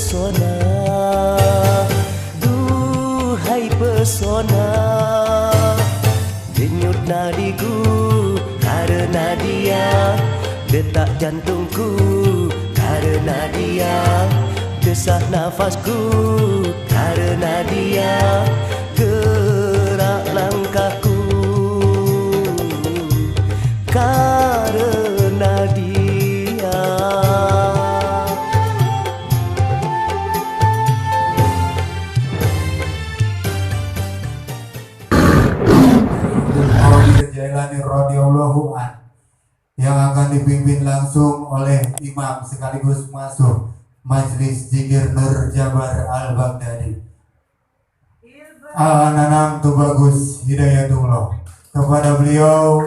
pesona, duhai pesona, denyut nadiku karena dia, detak jantungku karena dia, desah nafasku karena dia, gerak langkahku karena dia. Jailani radhiyallahu an yang akan dipimpin langsung oleh imam sekaligus masuk Majelis Zikir Nur Jabar Al-Baghdadi. Ananam Tubagus Hidayatullah. Kepada beliau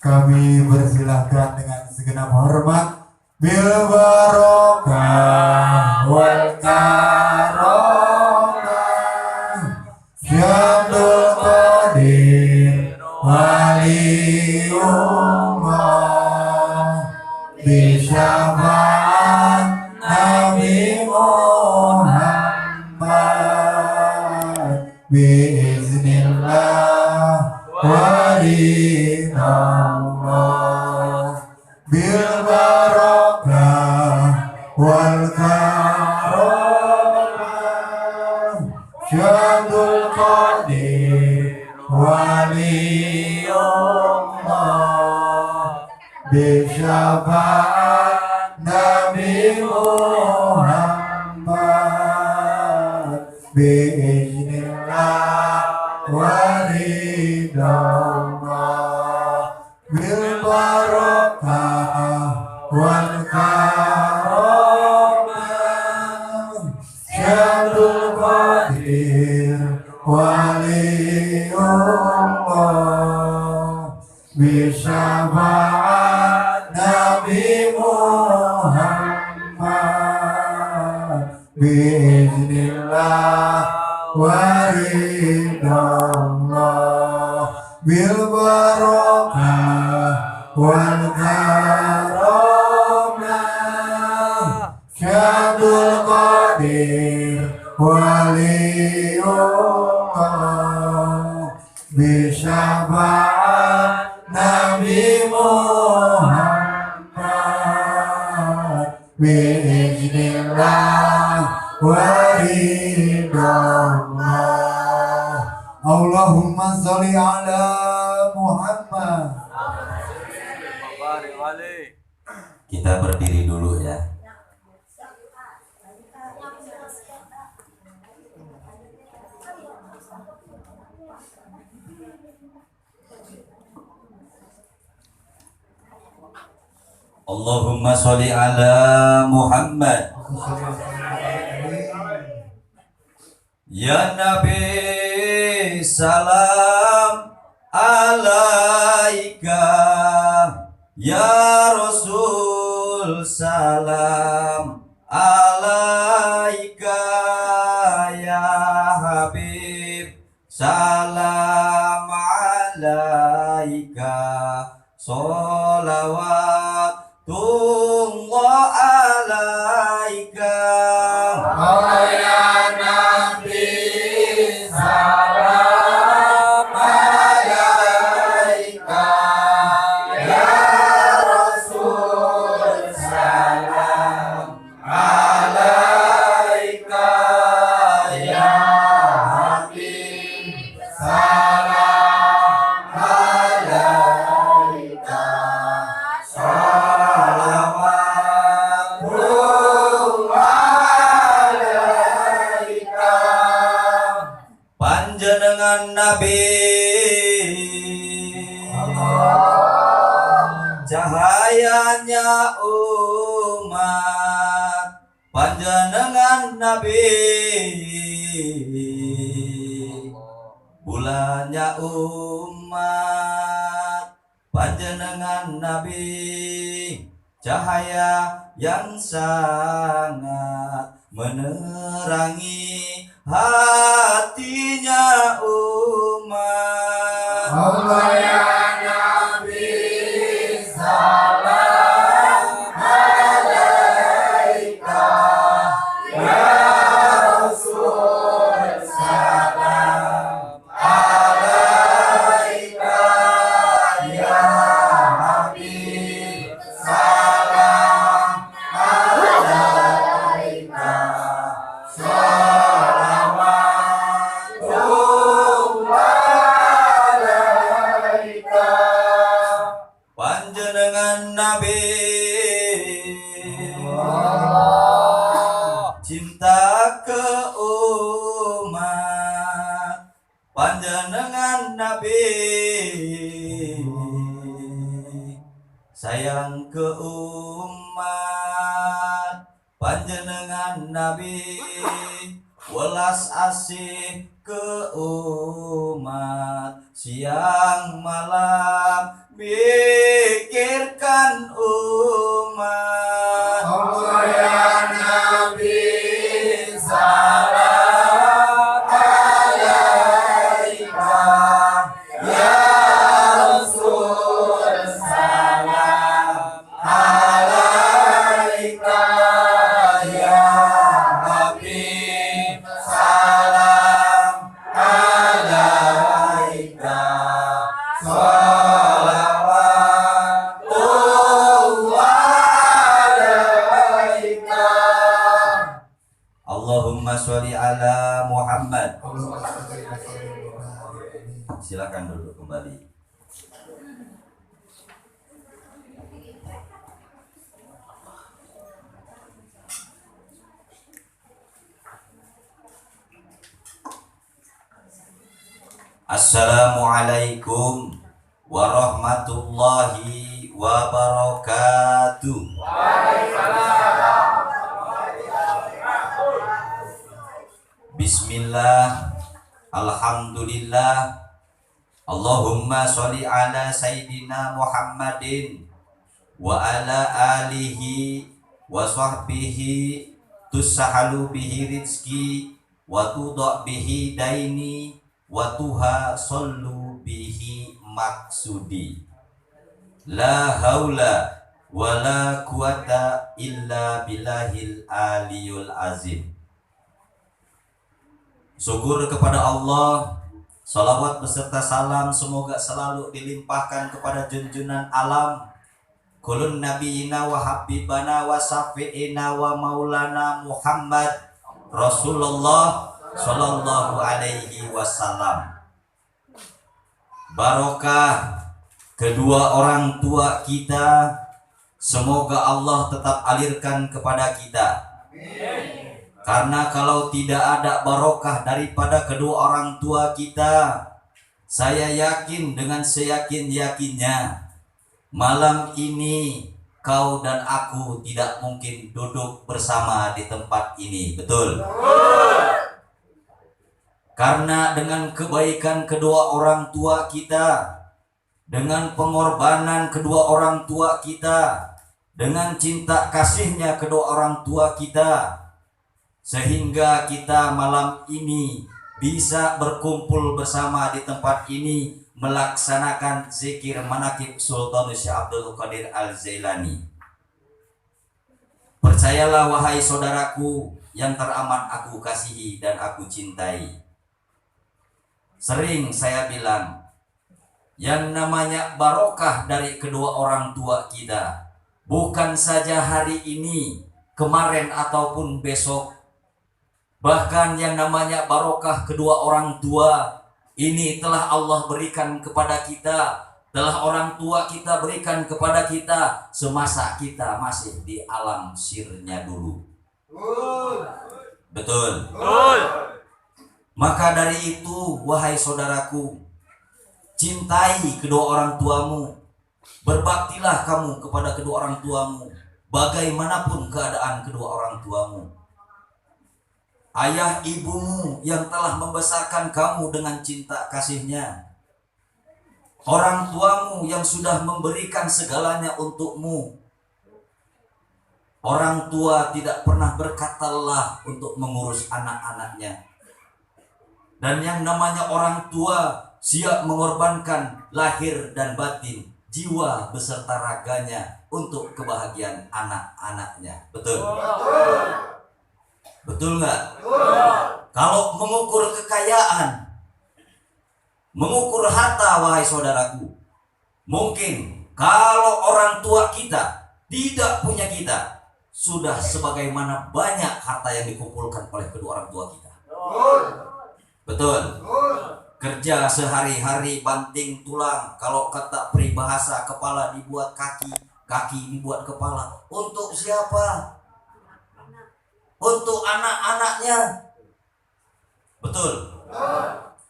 kami persilahkan dengan segenap hormat bil barokah wal karamah Syamdul Qadir Waliullah bisyafaat Nabi Muhammad biiznillah waridallah bil barakah wal karamah Syamdul Qadir Waliullah bisyafaat Nabi Muhammad biiznillah waridallah bil barakah wal karamah Syamdul Qadir Waliullah bisyafaat Nabi Muhammad biiznillah waridallah bil barakah wal karamah Syamdul Qadir Waliullah bisyafaat Nabi Muhammad biiznillah waridallah. Allahumma sholli ala Muhammad. Kita berdiri dulu ya. Allahumma sholli ala Muhammad. Ya Nabi salam alaika, ya Rasul salam alaika, ya Habib salam alaika, sholawatullah alaika. Oh ya Nabi salam alaika, ya Rasul salam alaika, ya Habib salam alaika, Panjenengan Nabi cahayanya umat, panjenengan Nabi bulannya umat, panjenengan Nabi cahaya yang sangat menerangi hatinya umat. Allah ya Nabi salam alaika, ya panjenengan Nabi welas asih ke umat, siang malam pikirkan umat. Allah ya Nabi salam alaika, ya Rasul salam alaika, ya Habib salam alaika, Allahumma sholli ala Muhammad. Silakan duduk kembali. Assalamualaikum warahmatullahi wabarakatuh. Bismillah, alhamdulillah, Allahumma sholli ala Sayyidina Muhammadin wa ala alihi wa sahbihi tussahalu bihi rizki wa tuda' bihi daini wa tuha sallu bihi maksudi. La haula wa la quwata illa billahil aliyul azim. Syukur kepada Allah, salawat beserta salam semoga selalu dilimpahkan kepada junjungan alam, kulun nabiyina wa habibana wa syafi'ina wa maulana Muhammad Rasulullah sallallahu alaihi wasallam. Barokah kedua orang tua kita, semoga Allah tetap alirkan kepada kita. Karena kalau tidak ada barokah daripada kedua orang tua kita, saya yakin dengan seyakin-yakinnya malam ini kau dan aku tidak mungkin duduk bersama di tempat ini. Betul? Karena dengan kebaikan kedua orang tua kita, dengan pengorbanan kedua orang tua kita, dengan cinta kasihnya kedua orang tua kita, sehingga kita malam ini bisa berkumpul bersama di tempat ini melaksanakan zikir manaqib Sultan Syekh Abdul Qadir Al-Jailani. Percayalah wahai saudaraku yang teramat aku kasihi dan aku cintai. Sering saya bilang, yang namanya barokah dari kedua orang tua kita bukan saja hari ini, kemarin ataupun besok. Bahkan yang namanya barokah kedua orang tua ini telah Allah berikan kepada kita, telah orang tua kita berikan kepada kita semasa kita masih di alam sirnya dulu. Betul? Maka dari itu, wahai saudaraku, cintai kedua orang tuamu, berbaktilah kamu kepada kedua orang tuamu, bagaimanapun keadaan kedua orang tuamu. Ayah ibumu yang telah membesarkan kamu dengan cinta kasihnya, orang tuamu yang sudah memberikan segalanya untukmu. Orang tua tidak pernah berkata lelah untuk mengurus anak-anaknya. Dan yang namanya orang tua siap mengorbankan lahir dan batin, jiwa beserta raganya untuk kebahagiaan anak-anaknya. Betul? Betul nggak? Kalau mengukur kekayaan, mengukur harta, wahai saudaraku, mungkin kalau orang tua kita tidak punya kita, sudah sebagaimana banyak harta yang dikumpulkan oleh kedua orang tua kita. Betul? Kerja sehari-hari banting tulang, kalau kata peribahasa, kepala dibuat kaki, kaki dibuat kepala. Untuk siapa? Untuk anak-anaknya. Betul?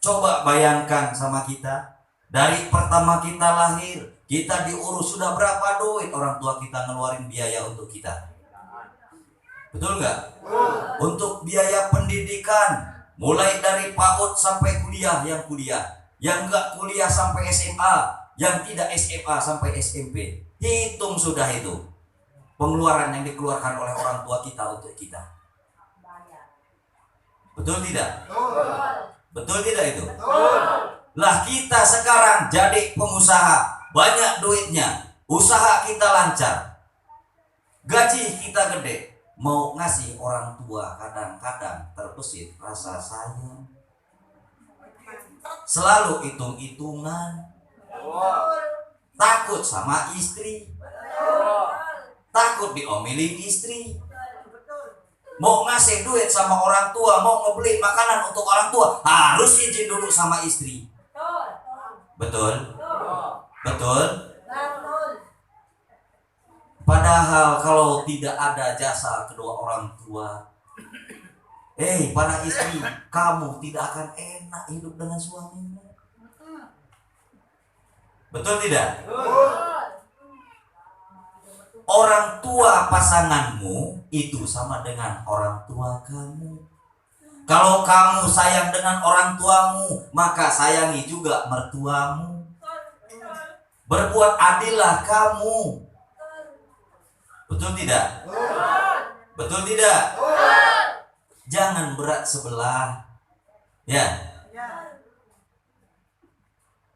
Coba bayangkan sama kita, dari pertama kita lahir, kita diurus, sudah berapa duit orang tua kita ngeluarin biaya untuk kita? Betul nggak? Untuk biaya pendidikan, mulai dari PAUD sampai kuliah, yang nggak kuliah sampai SMA, yang tidak SMA sampai SMP. Hitung sudah itu pengeluaran yang dikeluarkan oleh orang tua kita untuk kita. Betul tidak? Betul tidak itu? Lah kita sekarang jadi pengusaha, banyak duitnya, usaha kita lancar, gaji kita gede, mau ngasih orang tua kadang-kadang terbesit rasa sayang, selalu hitung-hitungan, takut sama istri, takut diomelin istri, mau ngasih duit sama orang tua, mau ngebeli makanan untuk orang tua, harus izin dulu sama istri. Betul? Betul? Padahal kalau tidak ada jasa kedua orang tua, para istri, kamu tidak akan enak hidup dengan suamimu. Betul tidak? Orang tua pasanganmu itu sama dengan orang tua kamu. Kalau kamu sayang dengan orang tuamu, maka sayangi juga mertuamu. Berbuat adillah kamu. Betul tidak? Betul tidak? Jangan berat sebelah. Ya.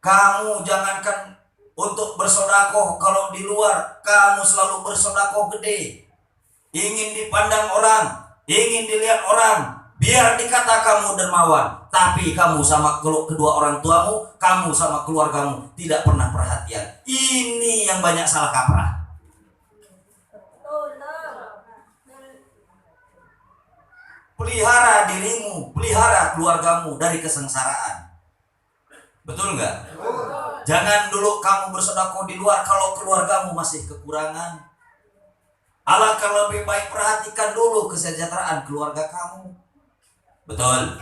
Kamu jangankan untuk bersodakoh, kalau di luar kamu selalu bersodakoh gede. Ingin dipandang orang, ingin dilihat orang, biar dikata kamu dermawan, tapi kamu sama kedua orang tuamu, kamu sama keluargamu tidak pernah perhatian. Ini yang banyak salah kaprah. Pelihara dirimu, pelihara keluargamu dari kesengsaraan. Betul nggak? Jangan dulu kamu bersedekah di luar kalau keluargamu masih kekurangan. Alangkah lebih baik perhatikan dulu kesejahteraan keluarga kamu. Betul?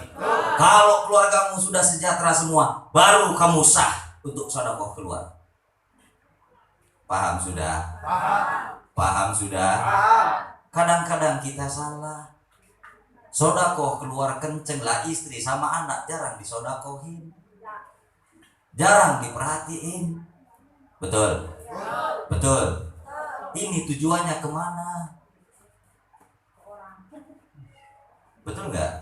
Kalau keluargamu sudah sejahtera semua, baru kamu sah untuk sedekah keluar. Paham sudah? Paham sudah? Kadang-kadang kita salah. Sodakoh keluar kenceng lah, istri sama anak jarang disodakohin, jarang diperhatiin. Betul? Betul? Ini tujuannya kemana? Betul nggak?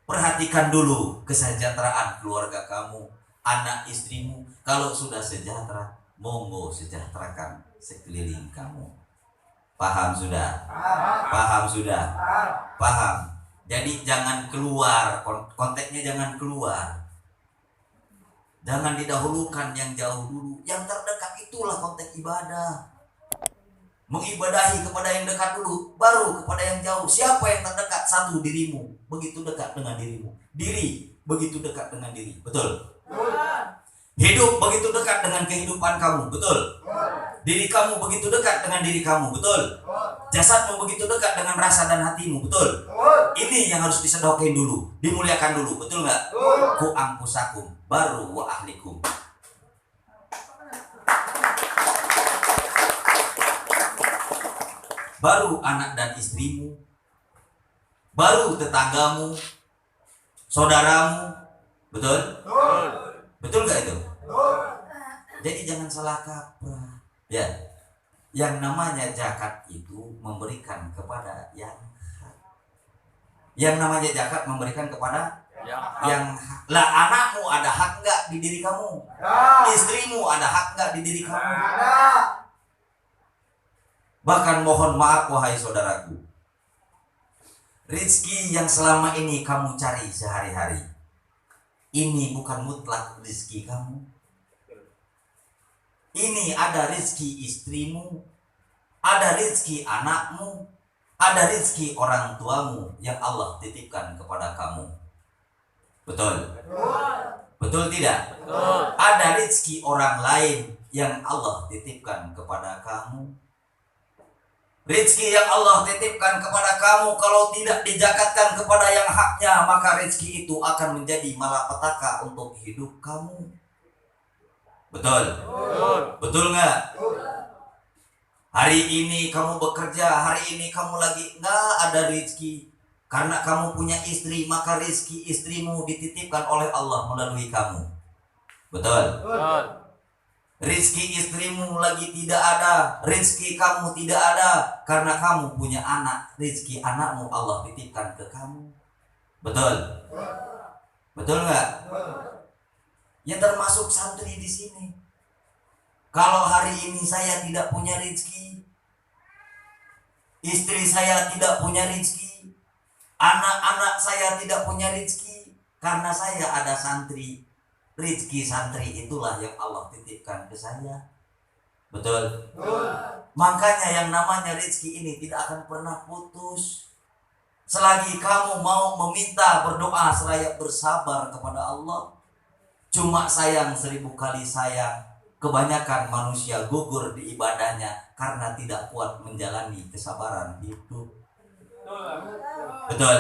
Perhatikan dulu kesejahteraan keluarga kamu, anak istrimu. Kalau sudah sejahtera, monggo sejahterakan sekeliling kamu. Paham sudah? Paham sudah? Paham. Jadi jangan keluar, konteksnya jangan keluar. Jangan didahulukan yang jauh dulu. Yang terdekat itulah konteks ibadah. Mengibadahi kepada yang dekat dulu, baru kepada yang jauh. Siapa yang terdekat? Satu, dirimu. Begitu dekat dengan dirimu. Diri begitu dekat dengan diri. Betul? Hidup begitu dekat dengan kehidupan kamu. Betul? Diri kamu begitu dekat dengan diri kamu. Betul? Jasadmu begitu dekat dengan rasa dan hatimu. Betul? Ini yang harus disedekahin dulu, dimuliakan dulu. Betul nggak? Ku angkusakum baru wa ahlikum. Baru anak dan istrimu, baru tetanggamu, saudaramu. Betul? Betul nggak itu? Jadi jangan salah kaprah. Ya, yang namanya zakat itu memberikan kepada yang hak. Yang namanya zakat memberikan kepada yang hak. Lah, anakmu ada hak nggak di diri kamu? Istrimu ada hak nggak di diri kamu? Bahkan mohon maaf wahai saudaraku, rizki yang selama ini kamu cari sehari-hari, ini bukan mutlak rizki kamu. Ini ada rizki istrimu, ada rizki anakmu, ada rizki orang tuamu yang Allah titipkan kepada kamu. Betul? Betul tidak? Ada rizki orang lain yang Allah titipkan kepada kamu. Rizki yang Allah titipkan kepada kamu, kalau tidak dijakatkan kepada yang haknya, maka rizki itu akan menjadi malapetaka untuk hidup kamu. Betul? Betul nggak? Hari ini kamu bekerja, hari ini kamu lagi nggak ada rezeki. Karena kamu punya istri, maka rezeki istrimu dititipkan oleh Allah melalui kamu. Betul? Rezeki istrimu lagi tidak ada, rezeki kamu tidak ada. Karena kamu punya anak, rezeki anakmu Allah titipkan ke kamu. Betul? Betul nggak? Ya termasuk santri di sini. Kalau hari ini saya tidak punya rezeki, istri saya tidak punya rezeki, anak-anak saya tidak punya rezeki, karena saya ada santri. Rezeki santri itulah yang Allah titipkan ke saya. Betul? Makanya yang namanya rezeki ini tidak akan pernah putus. Selagi kamu mau meminta, berdoa, seraya bersabar kepada Allah. Cuma sayang 1000 kali sayang, kebanyakan manusia gugur di ibadahnya karena tidak kuat menjalani kesabaran hidup. Betul?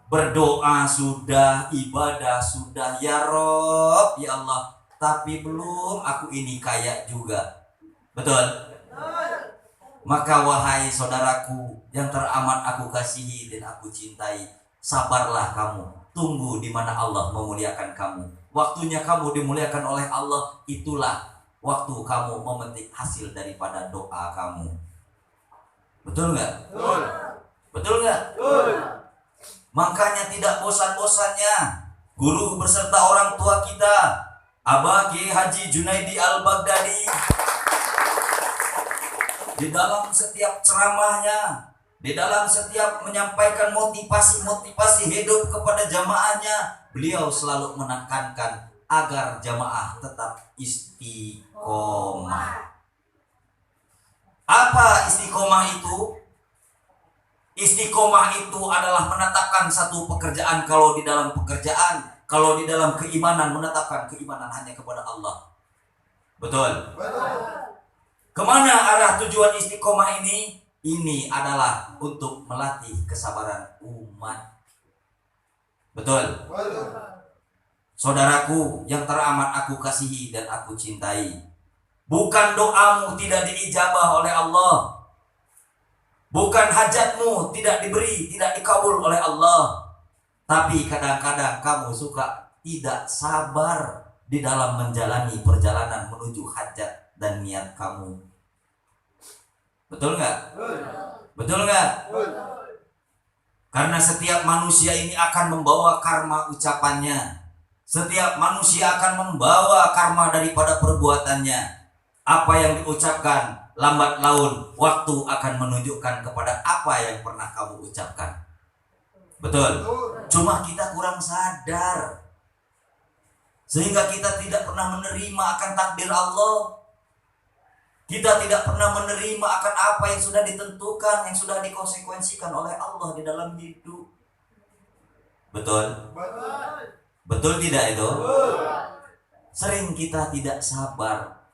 Berdoa sudah, ibadah sudah, ya Rob, ya Allah, tapi belum, aku ini kaya juga. Betul? Maka wahai saudaraku yang teramat aku kasihi dan aku cintai, sabarlah kamu, tunggu di mana Allah memuliakan kamu. Waktunya kamu dimuliakan oleh Allah, itulah waktu kamu memetik hasil daripada doa kamu. Betul nggak? Betul nggak? Makanya tidak bosan-bosannya guru beserta orang tua kita, Abah Kiai Haji Junaidi Al-Baghdadi, di dalam setiap ceramahnya, di dalam setiap menyampaikan motivasi hidup kepada jamaahnya, beliau selalu menekankan agar jamaah tetap istiqomah. Apa istiqomah itu? Istiqomah itu adalah menetapkan satu pekerjaan. Kalau di dalam pekerjaan, kalau di dalam keimanan, menetapkan keimanan hanya kepada Allah. Betul? Kemana arah tujuan istiqomah ini? Ini adalah untuk melatih kesabaran umat. Betul? Saudaraku yang teramat aku kasihi dan aku cintai, bukan doamu tidak diijabah oleh Allah, bukan hajatmu tidak diberi, tidak dikabul oleh Allah, tapi kadang-kadang kamu suka tidak sabar di dalam menjalani perjalanan menuju hajat dan niat kamu. Betul nggak? Betul nggak? Karena setiap manusia ini akan membawa karma ucapannya. Setiap manusia akan membawa karma daripada perbuatannya. Apa yang diucapkan, lambat laun waktu akan menunjukkan kepada apa yang pernah kamu ucapkan. Betul? Cuma kita kurang sadar, sehingga kita tidak pernah menerima akan takdir Allah. Kita tidak pernah menerima akan apa yang sudah ditentukan, yang sudah dikonsekuensikan oleh Allah di dalam hidup. Betul? Betul tidak itu? Sering kita tidak sabar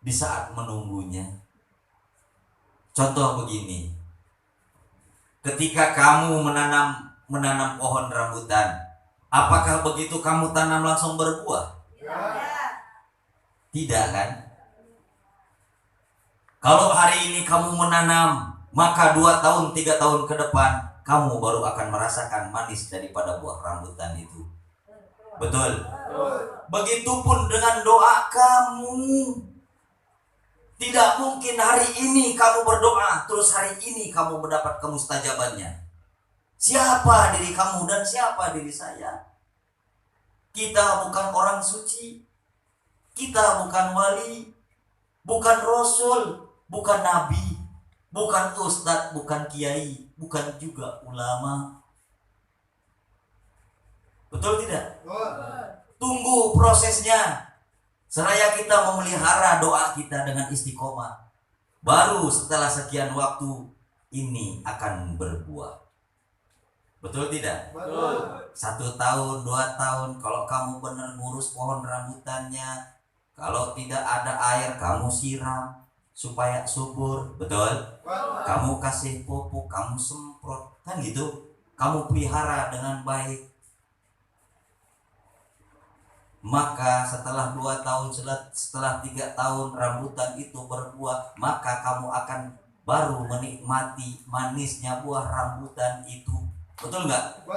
di saat menunggunya. Contoh begini, ketika kamu menanam pohon rambutan, apakah begitu kamu tanam langsung berbuah? Tidak kan? Kalau hari ini kamu menanam, maka 2 tahun, 3 tahun ke depan kamu baru akan merasakan manis daripada buah rambutan itu. Betul? Begitupun dengan doa kamu. Tidak mungkin hari ini kamu berdoa, terus hari ini kamu mendapat kemustajabannya. Siapa diri kamu dan siapa diri saya? Kita bukan orang suci, kita bukan wali, bukan rasul, bukan nabi, bukan ustadz, bukan kiai, bukan juga ulama. Betul tidak? Tunggu prosesnya. Seraya kita memelihara doa kita dengan istiqomah, baru setelah sekian waktu ini akan berbuah. Betul tidak? 1 tahun, 2 tahun, kalau kamu benar ngurus pohon rambutannya, kalau tidak ada air kamu siram supaya subur. Betul? Kamu kasih pupuk, kamu semprot, kan gitu. Kamu pelihara dengan baik. Maka setelah 2 tahun, setelah 3 tahun rambutan itu berbuah, maka kamu akan baru menikmati manisnya buah rambutan itu. Betul nggak?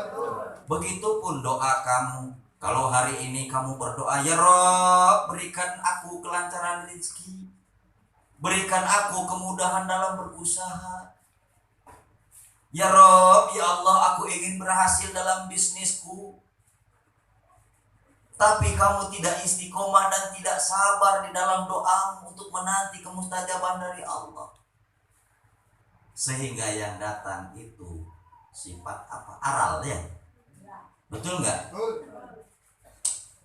Begitupun doa kamu. Kalau hari ini kamu berdoa, ya Rob, berikan aku kelancaran rezeki, berikan aku kemudahan dalam berusaha. Ya Rob, ya Allah, aku ingin berhasil dalam bisnisku. Tapi kamu tidak istiqomah dan tidak sabar di dalam doamu untuk menanti kemustajaban dari Allah. Sehingga yang datang itu sifat apa? Aral ya? Betul nggak?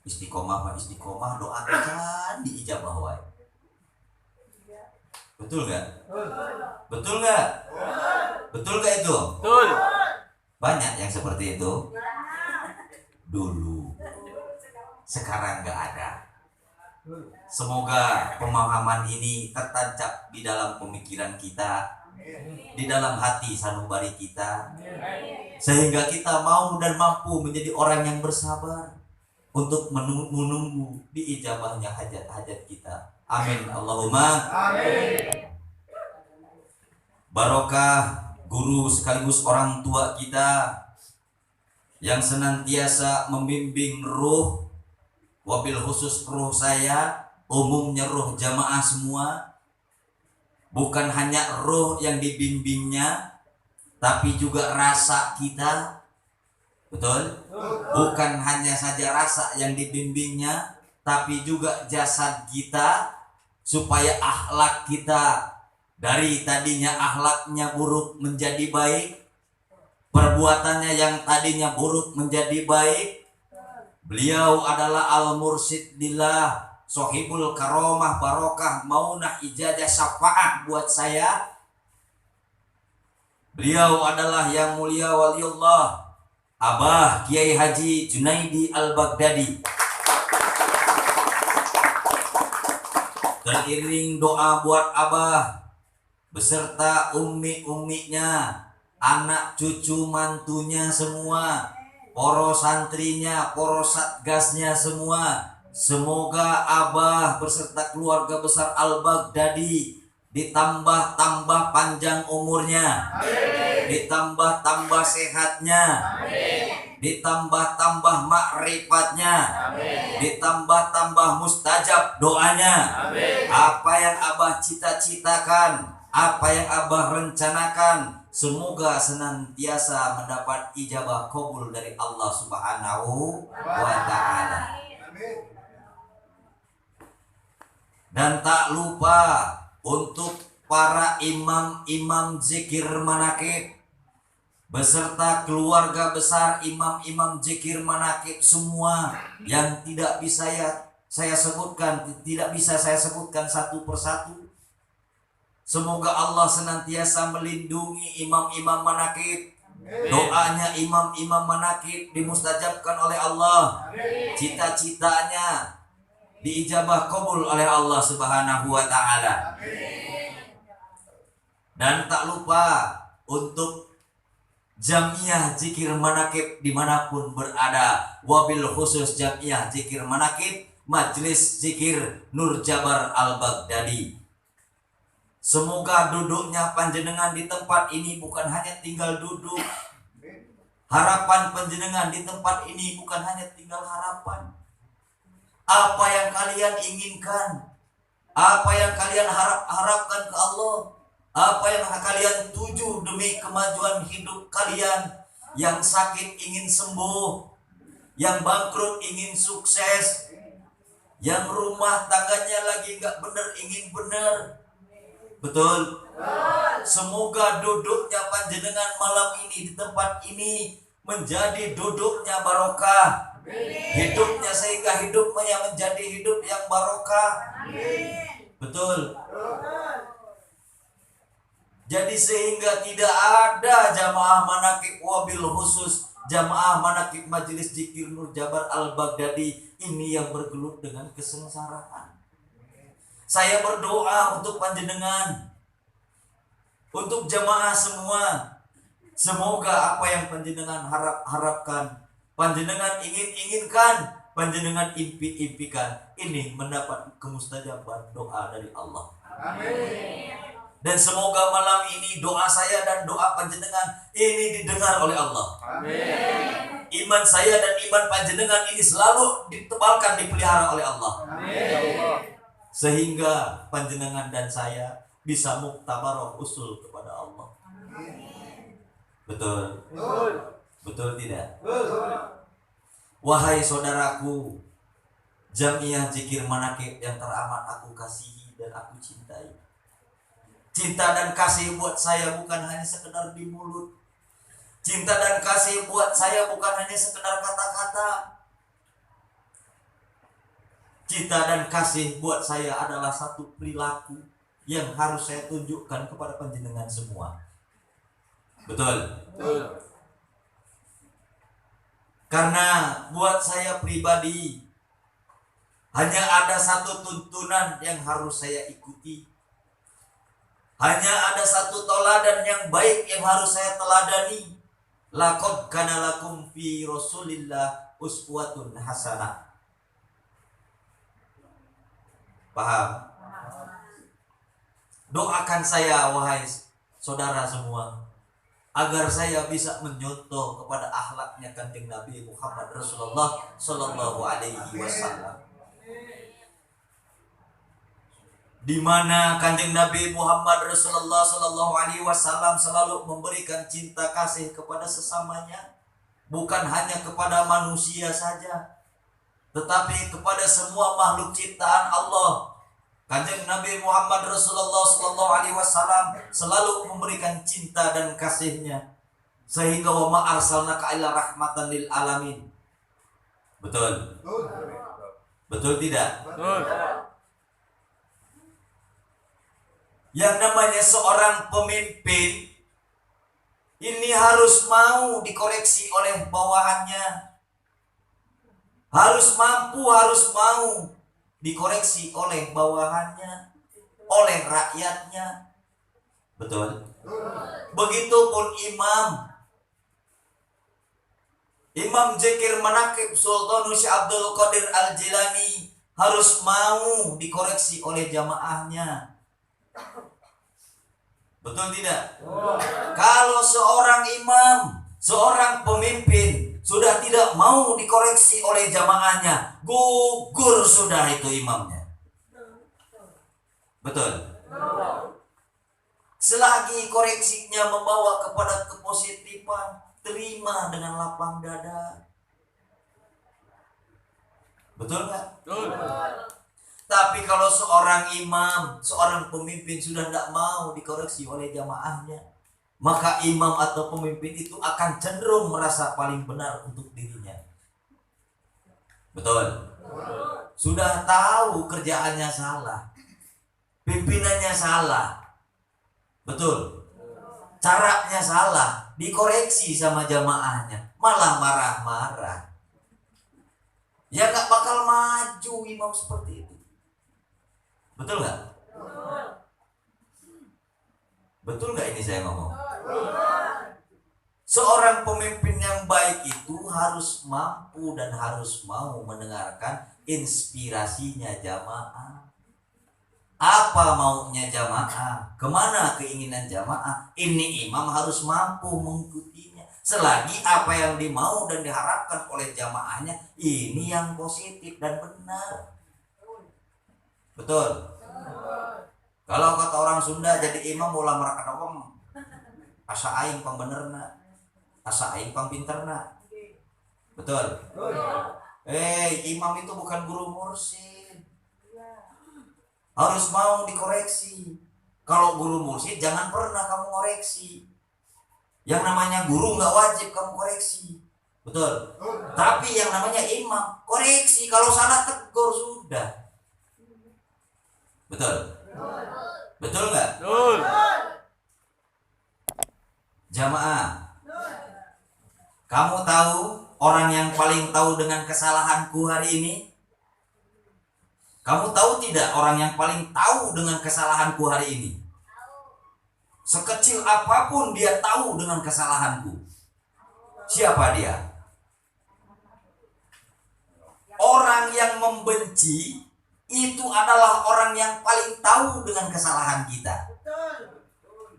Istiqomah mah istiqomah, doa kan diijabah wae. Betul nggak? Betul nggak? Betul nggak itu? Betul. Banyak yang seperti itu dulu. Sekarang nggak ada. Semoga pemahaman ini tertancap di dalam pemikiran kita, di dalam hati sanubari kita, sehingga kita mau dan mampu menjadi orang yang bersabar untuk menunggu diijabahnya hajat-hajat kita. Amin Allahumma amin. Barokah guru sekaligus orang tua kita yang senantiasa membimbing ruh, wabil khusus ruh saya, umumnya ruh jamaah semua. Bukan hanya ruh yang dibimbingnya, tapi juga rasa kita. Betul? Bukan hanya saja rasa yang dibimbingnya, tapi juga jasad kita, supaya akhlak kita dari tadinya akhlaknya buruk menjadi baik, perbuatannya yang tadinya buruk menjadi baik. Beliau adalah al-mursyid lillah, sohibul karomah, barokah, maunah, ijazah, syafaat buat saya. Beliau adalah yang mulia waliullah, Abah Kiai Haji Junaidi Al-Baghdadi. Teriring doa buat Abah beserta ummi-umminya, anak cucu mantunya semua, poro santrinya, poro satgasnya semua. Semoga Abah beserta keluarga besar Al-Baghdadi ditambah-tambah panjang umurnya, ditambah-tambah sehatnya, ditambah-tambah makrifatnya, ditambah-tambah mustajab doanya. Apa yang Abah cita-citakan, apa yang Abah rencanakan, semoga senantiasa mendapat ijabah kabul dari Allah Subhanahu wa Ta'ala. Dan tak lupa untuk para imam-imam zikir manakib beserta keluarga besar imam-imam zikir manakib semua yang tidak bisa saya sebutkan, tidak bisa saya sebutkan satu persatu. Semoga Allah senantiasa melindungi imam-imam manakib. Doanya imam-imam manakib dimustajabkan oleh Allah. Cita-citanya diijabah kabul oleh Allah Subhanahu wa Ta'ala. Dan tak lupa untuk Jamiah Zikir Manakib dimanapun berada, wabil khusus Jamiah Zikir Manakib Majelis Zikir Nur Jabar Al-Baghdadi. Semoga duduknya panjenengan di tempat ini bukan hanya tinggal duduk. Harapan panjenengan di tempat ini bukan hanya tinggal harapan. Apa yang kalian inginkan, apa yang kalian harapkan ke Allah, apa yang kalian tuju demi kemajuan hidup kalian, yang sakit ingin sembuh, yang bangkrut ingin sukses, yang rumah tangganya lagi gak bener ingin bener. Betul? Semoga duduknya panjenengan malam ini di tempat ini menjadi duduknya barokah. Hidupnya sehingga hidupnya menjadi hidup yang barokah. Betul? Jadi sehingga tidak ada jamaah manakib wabil khusus jamaah manakib Majelis Zikir Nur Jabar Al-Baghdadi ini yang bergelut dengan kesengsaraan. Saya berdoa untuk panjenengan, untuk jamaah semua. Semoga apa yang panjenengan harapkan, panjenengan inginkan, panjenengan impi-impikan ini mendapat kemustajaban doa dari Allah. Amin. Dan semoga malam ini doa saya dan doa panjenengan ini didengar oleh Allah. Amin. Iman saya dan iman panjenengan ini selalu ditebalkan, dipelihara oleh Allah. Amin. Sehingga panjenengan dan saya bisa muktabaroh usul kepada Allah. Amin. Betul? Betul tidak? Wahai saudaraku, Jamiah Zikir Manaqib yang teramat aku kasihi dan aku cintai. Cinta dan kasih buat saya bukan hanya sekedar di mulut. Cinta dan kasih buat saya bukan hanya sekedar kata-kata. Cinta dan kasih buat saya adalah satu perilaku yang harus saya tunjukkan kepada panjenengan semua. Betul? Betul. Karena buat saya pribadi hanya ada satu tuntunan yang harus saya ikuti. Hanya ada satu teladan yang baik yang harus saya teladani. Laqad kana lakum fi Rasulillah uswatun hasanah. Paham? Doakan saya wahai saudara semua, agar saya bisa menyontoh kepada akhlaknya Kanjeng Nabi Muhammad Rasulullah Sallallahu Alaihi Wasallam, di mana Kanjeng Nabi Muhammad Rasulullah Sallallahu Alaihi Wasallam selalu memberikan cinta kasih kepada sesamanya, bukan hanya kepada manusia saja, tetapi kepada semua makhluk ciptaan Allah. Kanjeng Nabi Muhammad Rasulullah Sallallahu Alaihi Wasallam selalu memberikan cinta dan kasihnya, sehingga wa ma arsalnaka illa rahmatan lil alamin. Betul? Betul tidak? Betul. Yang namanya seorang pemimpin ini harus mau dikoreksi oleh bawahannya, harus mampu, harus mau dikoreksi oleh bawahannya, oleh rakyatnya. Betul? Begitupun Imam Zikir Manaqib Sultan Syekh Abdul Qadir Al-Jilani harus mau dikoreksi oleh jamaahnya. Betul tidak? Kalau seorang imam, seorang pemimpin sudah tidak mau dikoreksi oleh jamaahnya, gugur sudah itu imamnya. Betul? Selagi koreksinya membawa kepada kepositifan, terima dengan lapang dada. Betul nggak? Betul. Tapi kalau seorang imam, seorang pemimpin sudah tidak mau dikoreksi oleh jamaahnya, maka imam atau pemimpin itu akan cenderung merasa paling benar untuk dirinya. Betul? Sudah tahu kerjaannya salah, pimpinannya salah. Betul? Caranya salah, dikoreksi sama jamaahnya, malah marah-marah. Ya gak bakal maju imam seperti itu. Betul nggak? Betul nggak ini saya ngomong? Seorang pemimpin yang baik itu harus mampu dan harus mau mendengarkan inspirasinya jamaah. Apa maunya jamaah? Kemana keinginan jamaah? Ini imam harus mampu mengikutinya. Selagi apa yang dimau dan diharapkan oleh jamaahnya ini yang positif dan benar. Betul. Kalau kata orang Sunda jadi imam ulah merakat awam, asa aing pambenerna, asa aing pampinterna. Betul. Imam itu bukan guru mursyid, harus mau dikoreksi. Kalau guru mursyid jangan pernah kamu koreksi. Yang namanya guru nggak wajib kamu koreksi. Betul. Tapi yang namanya imam koreksi, kalau salah tegur sudah. Betul? Betul nggak? Betul. Jamaah, kamu tahu orang yang paling tahu dengan kesalahanku hari ini? Kamu tahu tidak orang yang paling tahu dengan kesalahanku hari ini? Sekecil apapun dia tahu dengan kesalahanku. Siapa dia? orang yang membenci itu adalah orang yang paling tahu dengan kesalahan kita.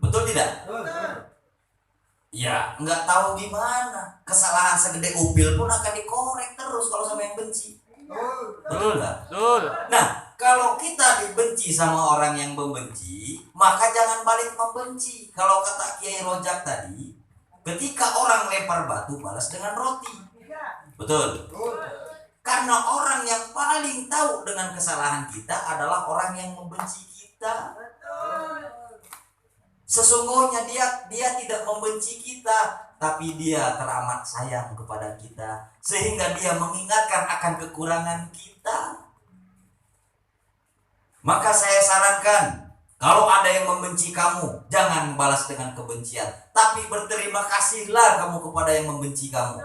Betul tidak? Ya, nggak tahu gimana. Kesalahan segede upil pun akan dikorek terus kalau sama yang benci. Betul nggak? Betul. Nah, kalau kita dibenci sama orang yang membenci, maka jangan balik membenci. Kalau kata Kiai Rojak tadi, ketika orang lempar batu, balas dengan roti. Betul. Karena orang yang paling tahu dengan kesalahan kita adalah orang yang membenci kita. Sesungguhnya dia tidak membenci kita, tapi dia teramat sayang kepada kita, sehingga dia mengingatkan akan kekurangan kita. Maka saya sarankan, kalau ada yang membenci kamu, jangan balas dengan kebencian, tapi berterima kasihlah kamu kepada yang membenci kamu.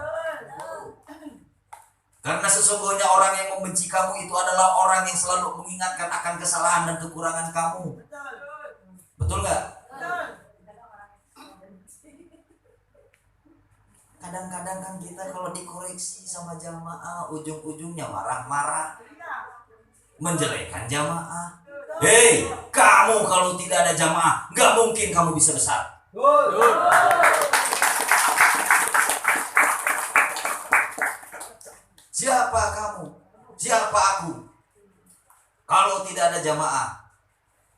Karena sesungguhnya orang yang membenci kamu itu adalah orang yang selalu mengingatkan akan kesalahan dan kekurangan kamu. Betul nggak? Kadang-kadang kan kita kalau dikoreksi sama jamaah, ujung-ujungnya marah-marah, menjelekkan jamaah. Hei, kamu kalau tidak ada jamaah, nggak mungkin kamu bisa besar. Siapa kamu? Siapa aku? Kalau tidak ada jamaah,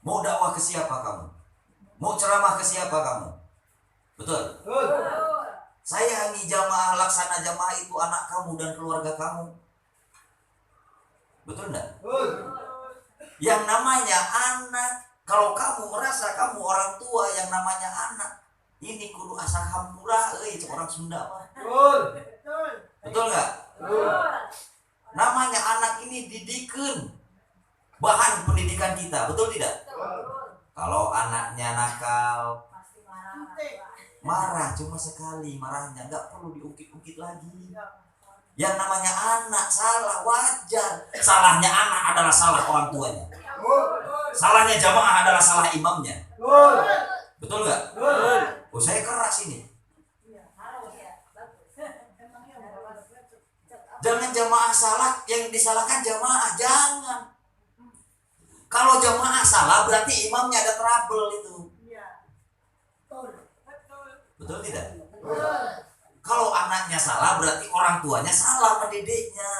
mau dakwah ke siapa kamu? Mau ceramah ke siapa kamu? Betul? Sayangi jamaah, laksana jamaah itu anak kamu dan keluarga kamu. Betul enggak? Yang namanya anak, kalau kamu merasa kamu orang tua yang namanya anak, ini kudu asa hampura, orang Sunda mah. Betul enggak? Namanya anak ini didikan, bahan pendidikan kita, betul tidak? Kalau anaknya nakal, marah cuma sekali, marahnya nggak perlu diungkit-ungkit lagi. Yang namanya anak salah wajar. Salahnya anak adalah salah orang tuanya. Salahnya jamaah adalah salah imamnya. Betul nggak? Oh, saya keras ini. Jangan jamaah salah, yang disalahkan jamaah, jangan. Kalau jamaah salah berarti imamnya ada trouble itu. Betul tidak? Kalau anaknya salah berarti orang tuanya salah mendidiknya.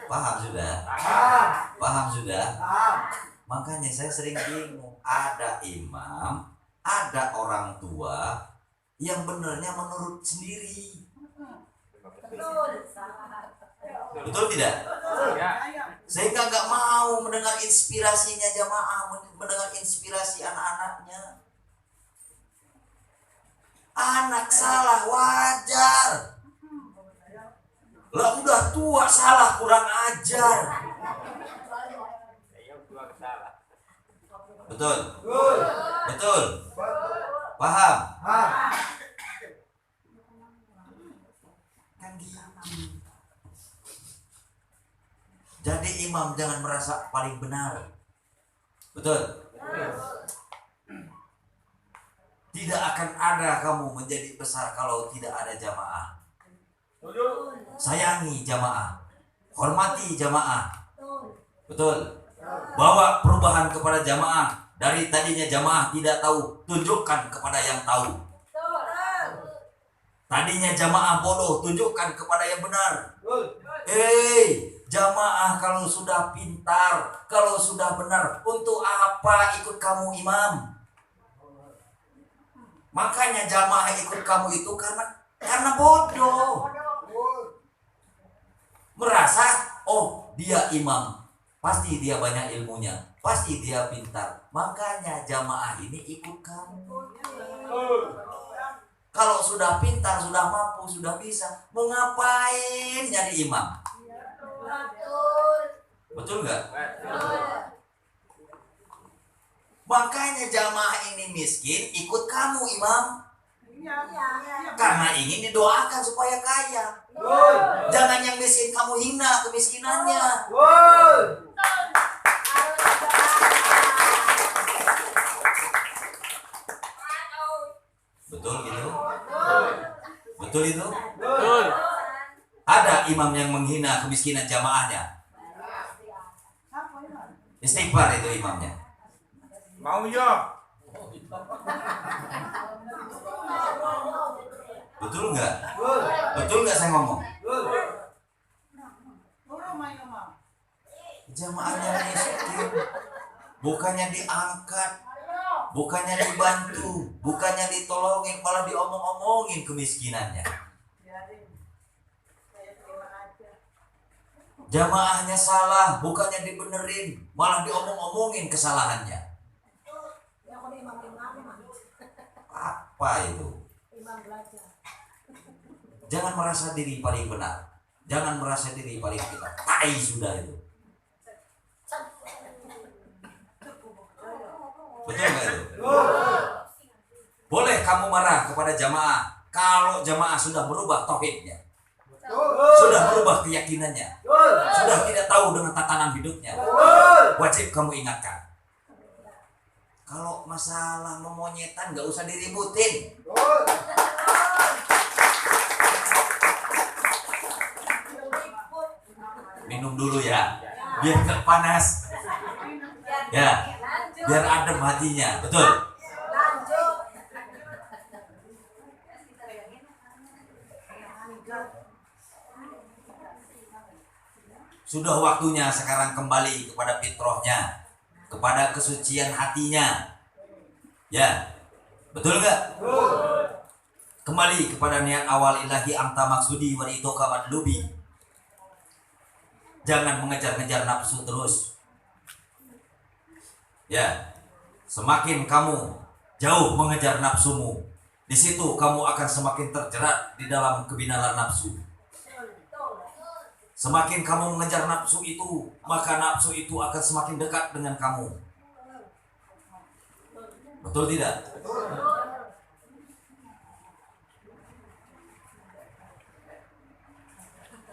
Paham sudah? Paham sudah? Makanya saya sering bingung. Ada imam, ada orang tua yang benernya menurut sendiri. Betul tidak? Sehingga nggak mau mendengar inspirasinya jamaah, mendengar inspirasi anak-anaknya. Anak salah wajar. Lah udah tua salah kurang ajar. Betul? Betul? Paham? Kan gitu. Jadi imam jangan merasa paling benar. Betul? Tidak akan ada kamu menjadi besar kalau tidak ada jamaah. Sayangi jamaah, hormati jamaah. Betul? Bawa perubahan kepada jamaah. Dari tadinya jamaah tidak tahu, tunjukkan kepada yang tahu. Tadinya jamaah bodoh, tunjukkan kepada yang benar. Jamaah kalau sudah pintar, kalau sudah benar, untuk apa ikut kamu imam? Makanya jamaah ikut kamu itu karena bodoh. Merasa, oh dia imam, pasti dia banyak ilmunya, pasti dia pintar. Makanya jamaah ini ikut kamu. Kalau sudah pintar, sudah mampu, sudah bisa, mau ngapain jadi imam? Betul nggak? Makanya jamaah ini miskin ikut kamu imam, karena ingin didoakan supaya kaya. Jangan yang miskin kamu hina kemiskinannya. Betul gitu? Betul itu? Betul. Ada imam yang menghina kemiskinan jamaahnya. Istighfar itu imamnya. Mau ya. Betul nggak? Betul nggak saya ngomong? Jamaahnya miskin, bukannya diangkat, bukannya dibantu, bukannya ditolongin, malah diomong-omongin kemiskinannya. Jamaahnya salah, bukannya dibenerin, malah diomong-omongin kesalahannya. Apa itu? Jangan merasa diri paling benar, jangan merasa diri paling pintar. Tai sudah itu. Betul nggak itu? Boleh kamu marah kepada jamaah kalau jamaah sudah berubah tauhidnya, sudah berubah keyakinannya, sudah tidak tahu dengan tatanan hidupnya. Wajib kamu ingatkan. Kalau masalah memonyetan nggak usah diributin. Minum dulu ya, biar nggak panas. Ya, biar adem hatinya. Betul. Sudah waktunya sekarang kembali kepada fitrahnya, kepada kesucian hatinya. Ya, betul nggak? Kembali kepada niat awal ilahi amta maksudi wa itu kamadlubi. Jangan mengejar-ngejar nafsu terus. Ya, semakin kamu jauh mengejar nafsumu, di situ kamu akan semakin terjerat di dalam kebinalan nafsu. Semakin kamu mengejar nafsu itu, maka nafsu itu akan semakin dekat dengan kamu. Betul tidak?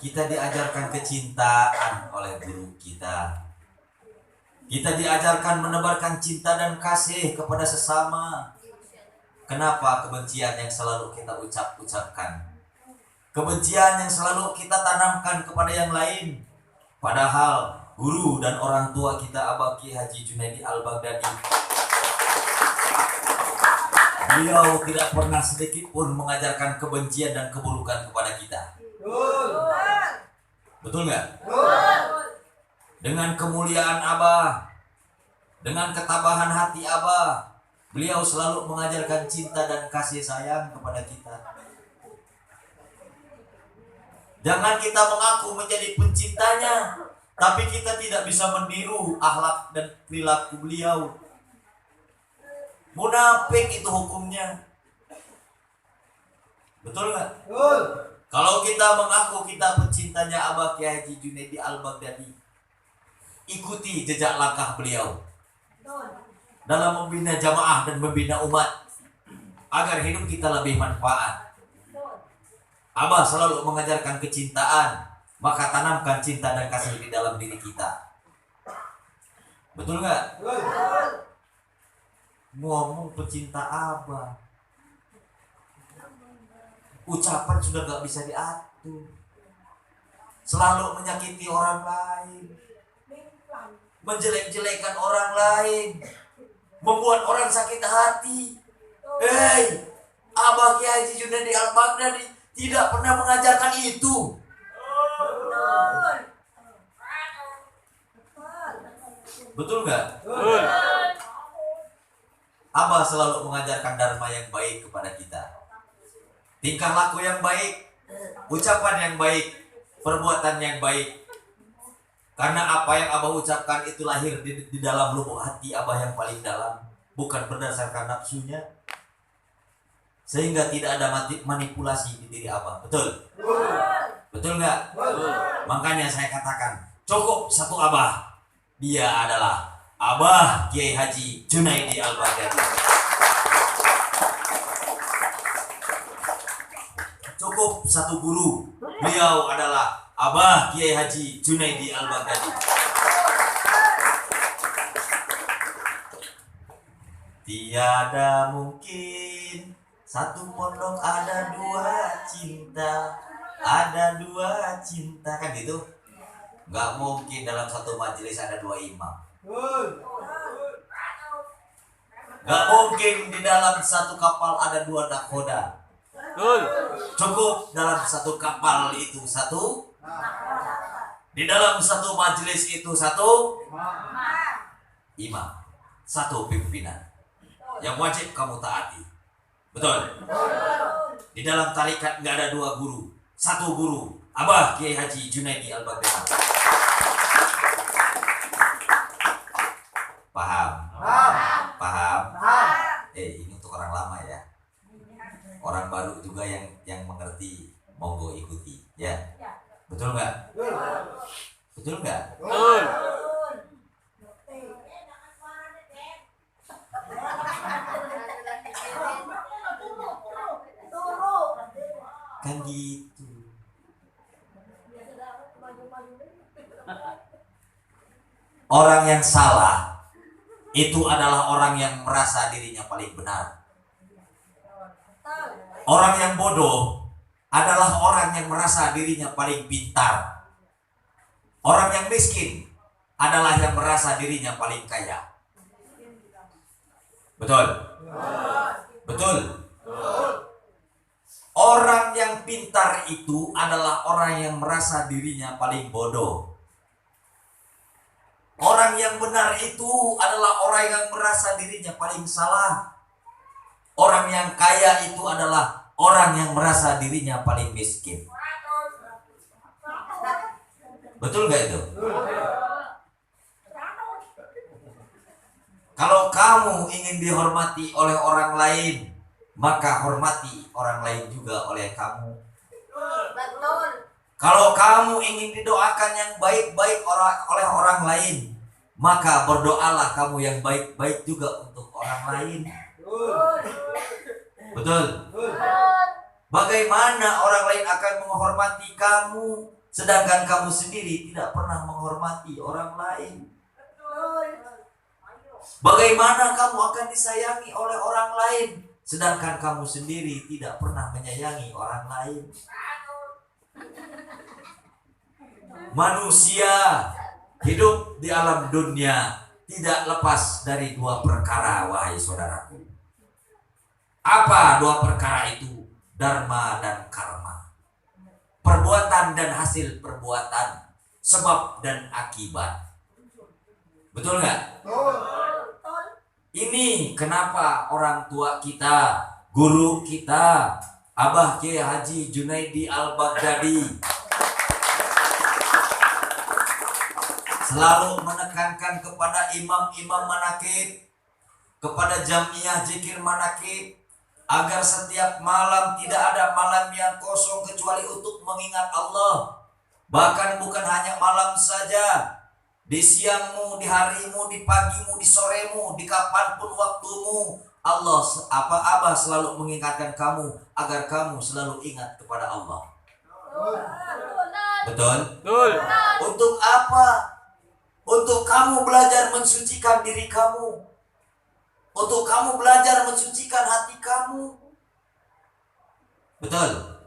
Kita diajarkan kecintaan oleh guru kita. Kita diajarkan menebarkan cinta dan kasih kepada sesama. Kenapa kebencian yang selalu kita ucapkan? Kebencian yang selalu kita tanamkan kepada yang lain. Padahal guru dan orang tua kita Abah Kiai Haji Junaidi Al-Baghdadi, beliau tidak pernah sedikit pun mengajarkan kebencian dan keburukan kepada kita. Betul nggak? Dengan kemuliaan Abah, dengan ketabahan hati Abah, beliau selalu mengajarkan cinta dan kasih sayang kepada kita. Jangan kita mengaku menjadi pencintanya, tapi kita tidak bisa meniru akhlak dan perilaku beliau. Munafik itu hukumnya. Betul nggak? Kalau kita mengaku kita pencintanya Abah Kiai Haji Junaidi Al-Baghdadi, ikuti jejak langkah beliau dalam membina jamaah dan membina umat agar hidup kita lebih manfaat. Abah selalu mengajarkan kecintaan, maka tanamkan cinta dan kasih di dalam diri kita. Betul nggak? Ngomong pecinta Abah, ucapan sudah gak bisa diatur, selalu menyakiti orang lain, menjelek-jelekan orang lain, membuat orang sakit hati. Hei, Abah Kiai Haji Junaidi Al-Baghdadi tidak pernah mengajarkan itu. Betul nggak? Abah selalu mengajarkan dharma yang baik kepada kita, tingkah laku yang baik, ucapan yang baik, perbuatan yang baik. Karena apa yang Abah ucapkan itu lahir di dalam lubuk hati Abah yang paling dalam, bukan berdasarkan nafsunya, sehingga tidak ada manipulasi di diri Abah. Betul? Betul nggak? Makanya saya katakan cukup satu Abah, dia adalah Abah Kiai Haji Junaidi Al-Baghdadi. Cukup satu guru, beliau adalah Abah Kiai Haji Junaidi Al-Baghdadi. Tiada mungkin Satu pondok ada dua cinta, ada dua cinta, kan gitu. Nggak mungkin dalam satu majelis ada dua imam. Nggak mungkin di dalam satu kapal ada dua nakhoda. Cukup dalam satu kapal itu satu. Di dalam satu majelis itu satu imam, satu pimpinan yang wajib kamu taati. Betul? Di dalam tarikat nggak ada dua guru, satu guru, Abah Kiai Haji Junaidi Al-Baghdadi. Paham? Paham? Ini untuk orang lama ya. Orang baru juga yang mengerti, monggo ikuti ya. Betul nggak? Betul nggak? Kan gitu. Orang yang salah itu adalah orang yang merasa dirinya paling benar. Orang yang bodoh adalah orang yang merasa dirinya paling pintar. Orang yang miskin adalah yang merasa dirinya paling kaya. Betul? Betul? Orang yang pintar itu adalah orang yang merasa dirinya paling bodoh. Orang yang benar itu adalah orang yang merasa dirinya paling salah. Orang yang kaya itu adalah orang yang merasa dirinya paling miskin. Betul gak itu? Kalau kamu ingin dihormati oleh orang lain, maka hormati orang lain juga oleh kamu. Kalau kamu ingin didoakan yang baik-baik oleh orang lain, maka berdoalah kamu yang baik-baik juga untuk orang lain. Betul? Bagaimana orang lain akan menghormati kamu, sedangkan kamu sendiri tidak pernah menghormati orang lain? Bagaimana kamu akan disayangi oleh orang lain, sedangkan kamu sendiri tidak pernah menyayangi orang lain? Manusia hidup di alam dunia tidak lepas dari dua perkara, wahai saudaraku. Apa dua perkara itu? Dharma dan karma. Perbuatan dan hasil perbuatan, sebab dan akibat. Betul nggak? Ini kenapa orang tua kita, guru kita, Abah Kiai Haji Junaidi Al-Baghdadi selalu menekankan kepada imam-imam manakib, kepada jamiah zikir manakib, agar setiap malam tidak ada malam yang kosong kecuali untuk mengingat Allah. Bahkan bukan hanya malam saja, di siangmu, di harimu, di pagimu, di soremu, di kapanpun waktumu, Abah selalu mengingatkan kamu agar kamu selalu ingat kepada Allah. Betul? Betul. Untuk apa? Untuk kamu belajar mensucikan diri kamu. Untuk kamu belajar mensucikan hati kamu. Betul?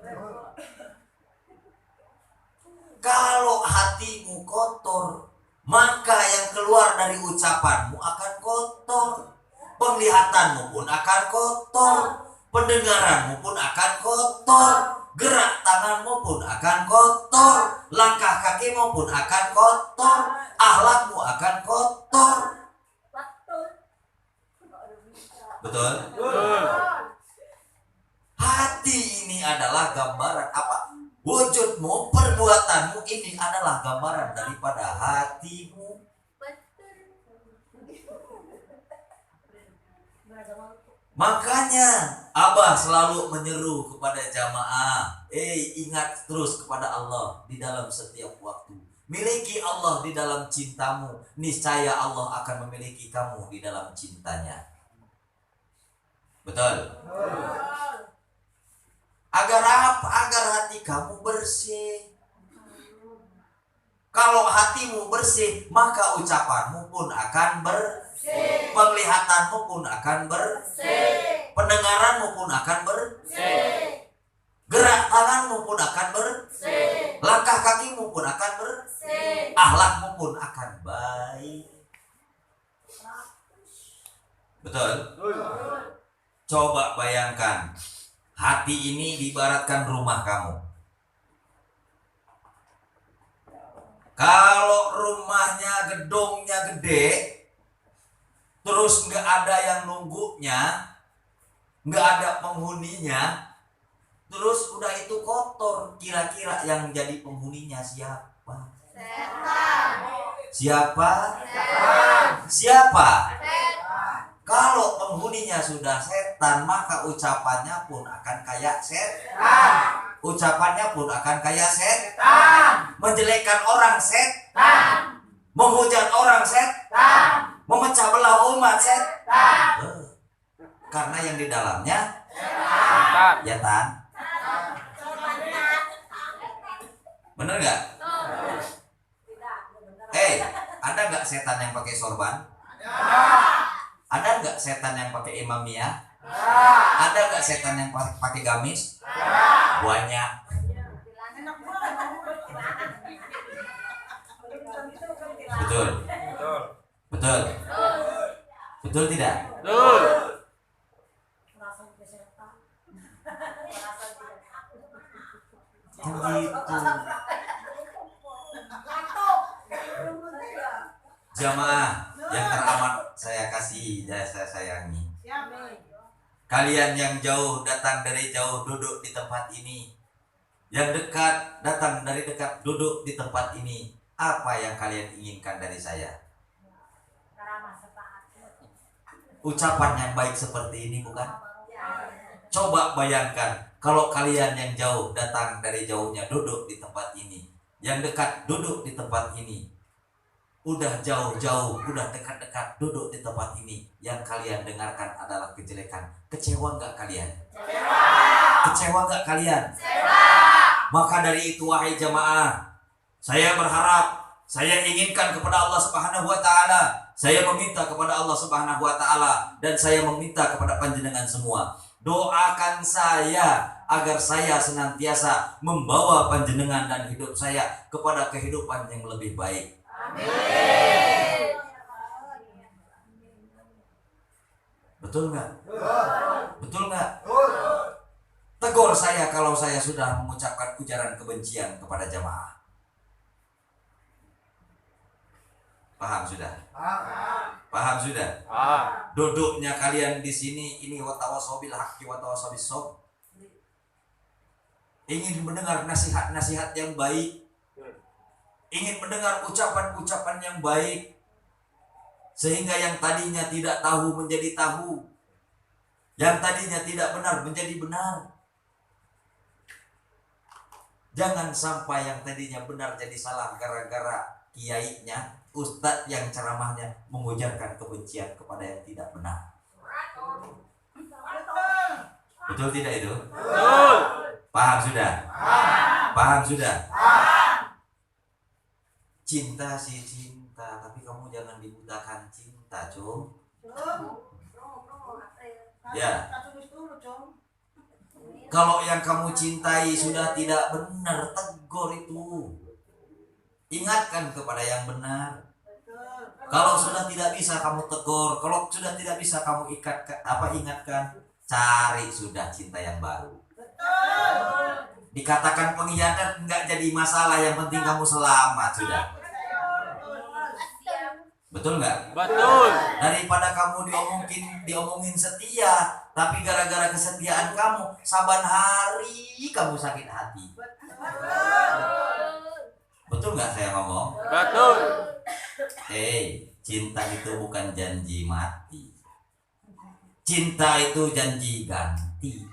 Kalau hatimu kotor, maka yang keluar dari ucapanmu akan kotor. Penglihatanmu pun akan kotor. Pendengaranmu pun akan kotor. Gerak tanganmu pun akan kotor. Langkah kakimu pun akan kotor. Akhlakmu akan kotor. Betul? Hati ini adalah gambaran apa? Wujudmu, perbuatanmu ini adalah gambaran daripada hatimu. Makanya Abah selalu menyeru kepada jamaah, ingat terus kepada Allah di dalam setiap waktu. Miliki Allah di dalam cintamu, niscaya Allah akan memiliki kamu di dalam cintanya. Betul? Agar apa? Agar hati kamu bersih. Kalau hatimu bersih, maka ucapanmu pun akan bersih. Penglihatanmu pun akan bersih. pendengaranmu pun akan bersih. Gerak tanganmu pun akan bersih. Langkah kakimu pun akan bersih. Akhlakmu pun akan baik. Betul? Coba bayangkan, hati ini diibaratkan rumah kamu. Kalau rumahnya gedungnya gede, terus nggak ada yang nunggunya, nggak ada penghuninya, terus udah itu kotor, kira-kira yang jadi penghuninya siapa? Setan. Siapa? Setan. Siapa? Setan. Kalau penghuninya sudah setan, maka ucapannya pun akan kayak setan. Ucapannya pun akan kayak setan. Menjelekkan orang setan. Menghujat orang setan. Memecah belah umat setan. Karena yang di dalamnya setan. Ya tan? Bener nggak? Ada nggak setan yang pakai sorban? Ada nggak setan yang pakai imamiyah? Ada nggak setan yang pakai gamis? Banyak. Betul. Betul. Betul tidak? Betul. Kan gitu. Jamaah yang teramat saya kasihi dan saya sayangi, kalian yang jauh datang dari jauh duduk di tempat ini, yang dekat datang dari dekat duduk di tempat ini, apa yang kalian inginkan dari saya? Ucapan yang baik seperti ini bukan? Coba bayangkan kalau kalian yang jauh datang dari jauhnya duduk di tempat ini, yang dekat duduk di tempat ini, udah jauh-jauh, udah dekat-dekat duduk di tempat ini, yang kalian dengarkan adalah kejelekan. Kecewa nggak kalian? Kecewa nggak kalian? Maka dari itu wahai jamaah, saya berharap, saya inginkan kepada Allah Subhanahu wa taala, saya meminta kepada Allah Subhanahu wa taala, dan saya meminta kepada panjenengan semua, doakan saya agar saya senantiasa membawa panjenengan dan hidup saya kepada kehidupan yang lebih baik. Amin. Betul nggak? Betul nggak? Tegur saya kalau saya sudah mengucapkan ujaran kebencian kepada jamaah. Paham sudah? Paham sudah? Duduknya kalian di sini ini watawasobil haqqi watawasobis sob. Ingin mendengar nasihat-nasihat yang baik, ingin mendengar ucapan-ucapan yang baik, sehingga yang tadinya tidak tahu menjadi tahu, yang tadinya tidak benar menjadi benar. Jangan sampai yang tadinya benar jadi salah gara-gara kiainya, ustadz yang ceramahnya mengujarkan kebencian kepada yang tidak benar. Betul tidak itu? Betul. Paham sudah? Paham sudah? Cinta sih cinta, tapi kamu jangan dibutakan cinta, cum. Ya. Kalau yang kamu cintai sudah tidak benar, tegur itu. Ingatkan kepada yang benar. Kalau sudah tidak bisa kamu tegur, kalau sudah tidak bisa kamu ingatkan, cari sudah cinta yang baru. Dikatakan pengkhianat enggak jadi masalah, yang penting kamu selamat sudah. Betul nggak? Betul. Daripada kamu diomongin setia, tapi gara-gara kesetiaan kamu, saban hari kamu sakit hati. Betul nggak saya ngomong? Betul. Cinta itu bukan janji mati. Cinta itu janji ganti.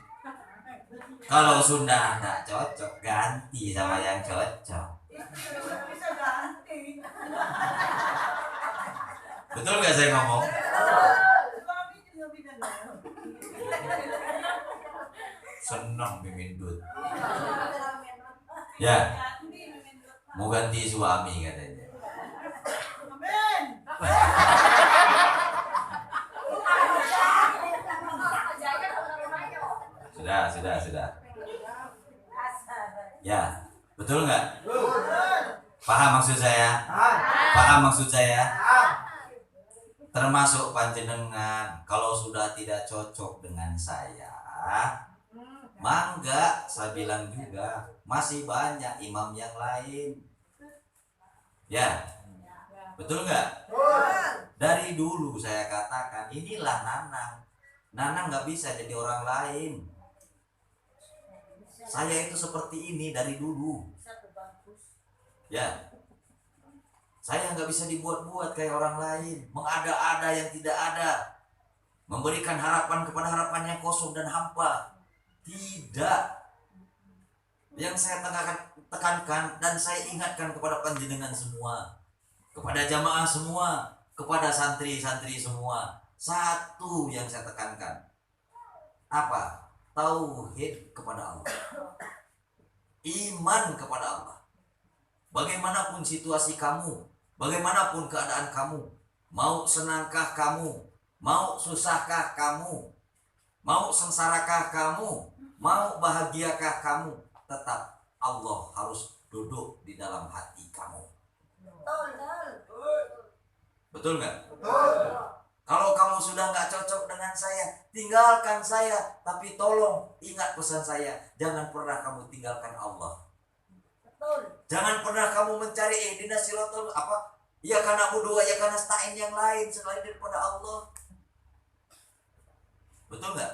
Kalau sudah tidak cocok, ganti sama yang cocok. Betul nggak saya ngomong? Senang Mimin Dut. Ya, mau ganti suami katanya. Sudah. Ya, betul nggak? Paham maksud saya? Paham maksud saya? Termasuk panjenengan kalau sudah tidak cocok dengan saya, mangga saya bilang juga masih banyak imam yang lain. Ya, betul nggak? Dari dulu saya katakan inilah Nanang. Nanang nggak bisa jadi orang lain. Saya itu seperti ini dari dulu. Ya. Saya nggak bisa dibuat-buat kayak orang lain, mengada-ada yang tidak ada, memberikan harapan kepada harapan yang kosong dan hampa. Tidak. Yang saya tekankan dan saya ingatkan kepada panjenengan semua, kepada jamaah semua, kepada santri-santri semua, satu yang saya tekankan. Apa? Tauhid kepada Allah. Iman kepada Allah. Bagaimanapun situasi kamu, bagaimanapun keadaan kamu, mau senangkah kamu, mau susahkah kamu, mau sengsarakah kamu, mau bahagiakah kamu, tetap Allah harus duduk di dalam hati kamu. Betul nggak? Kalau kamu sudah nggak cocok dengan saya, tinggalkan saya. Tapi tolong ingat pesan saya, jangan pernah kamu tinggalkan Allah. Jangan pernah kamu mencari ihdinas siratal ya karena berdoa ya karena stain yang lain selain daripada Allah. Betul nggak?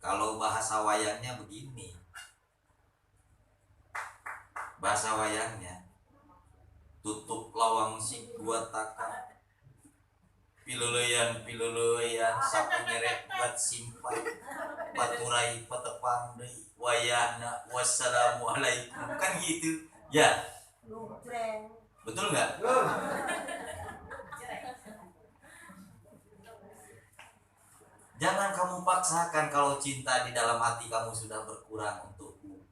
Kalau bahasa wayangnya begini, bahasa wayangnya tutup lawang si gua takar, pileleyan sapu nyeret buat simpan, baturai patepang deui wayahna wassalamualaikum, kan gitu ya. Betul nggak? Jangan kamu paksakan kalau cinta di dalam hati kamu sudah berkurang untukku,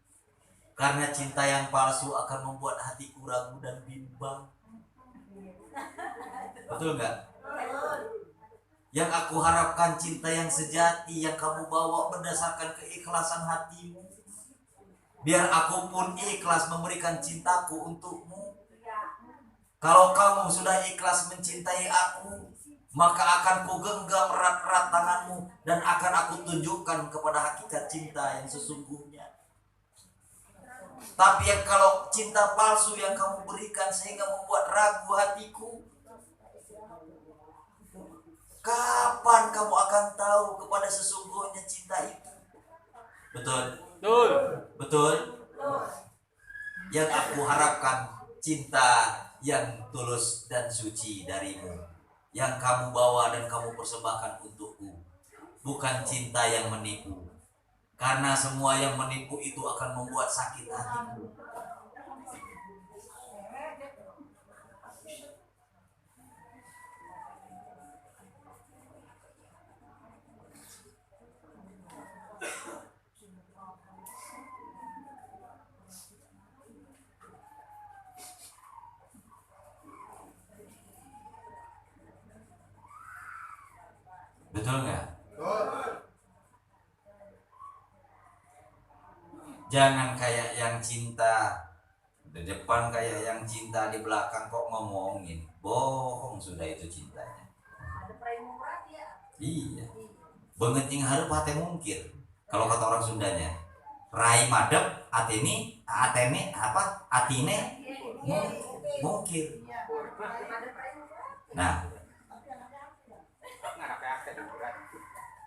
karena cinta yang palsu akan membuat hatiku ragu dan bimbang. Betul nggak? Yang aku harapkan cinta yang sejati yang kamu bawa berdasarkan keikhlasan hatimu. Biar aku pun ikhlas memberikan cintaku untukmu. Kalau kamu sudah ikhlas mencintai aku, maka akan ku genggam erat-erat tanganmu dan akan aku tunjukkan kepada hakikat cinta yang sesungguhnya. Tapi kalau cinta palsu yang kamu berikan sehingga membuat ragu hatiku, kapan kamu akan tahu kepada sesungguhnya cinta itu? Betul. Yang aku harapkan cinta yang tulus dan suci darimu, yang kamu bawa dan kamu persembahkan untukku, bukan cinta yang menipu. Karena semua yang menipu itu akan membuat sakit hatiku. Betul nggak? Jangan kayak yang cinta di depan, kayak yang cinta di belakang kok ngomongin. Bohong sudah itu cintanya. Iya. Bengeting hareup hate mungkir. Kalau kata orang Sundanya, rai madep atene atine mungkir. Nah,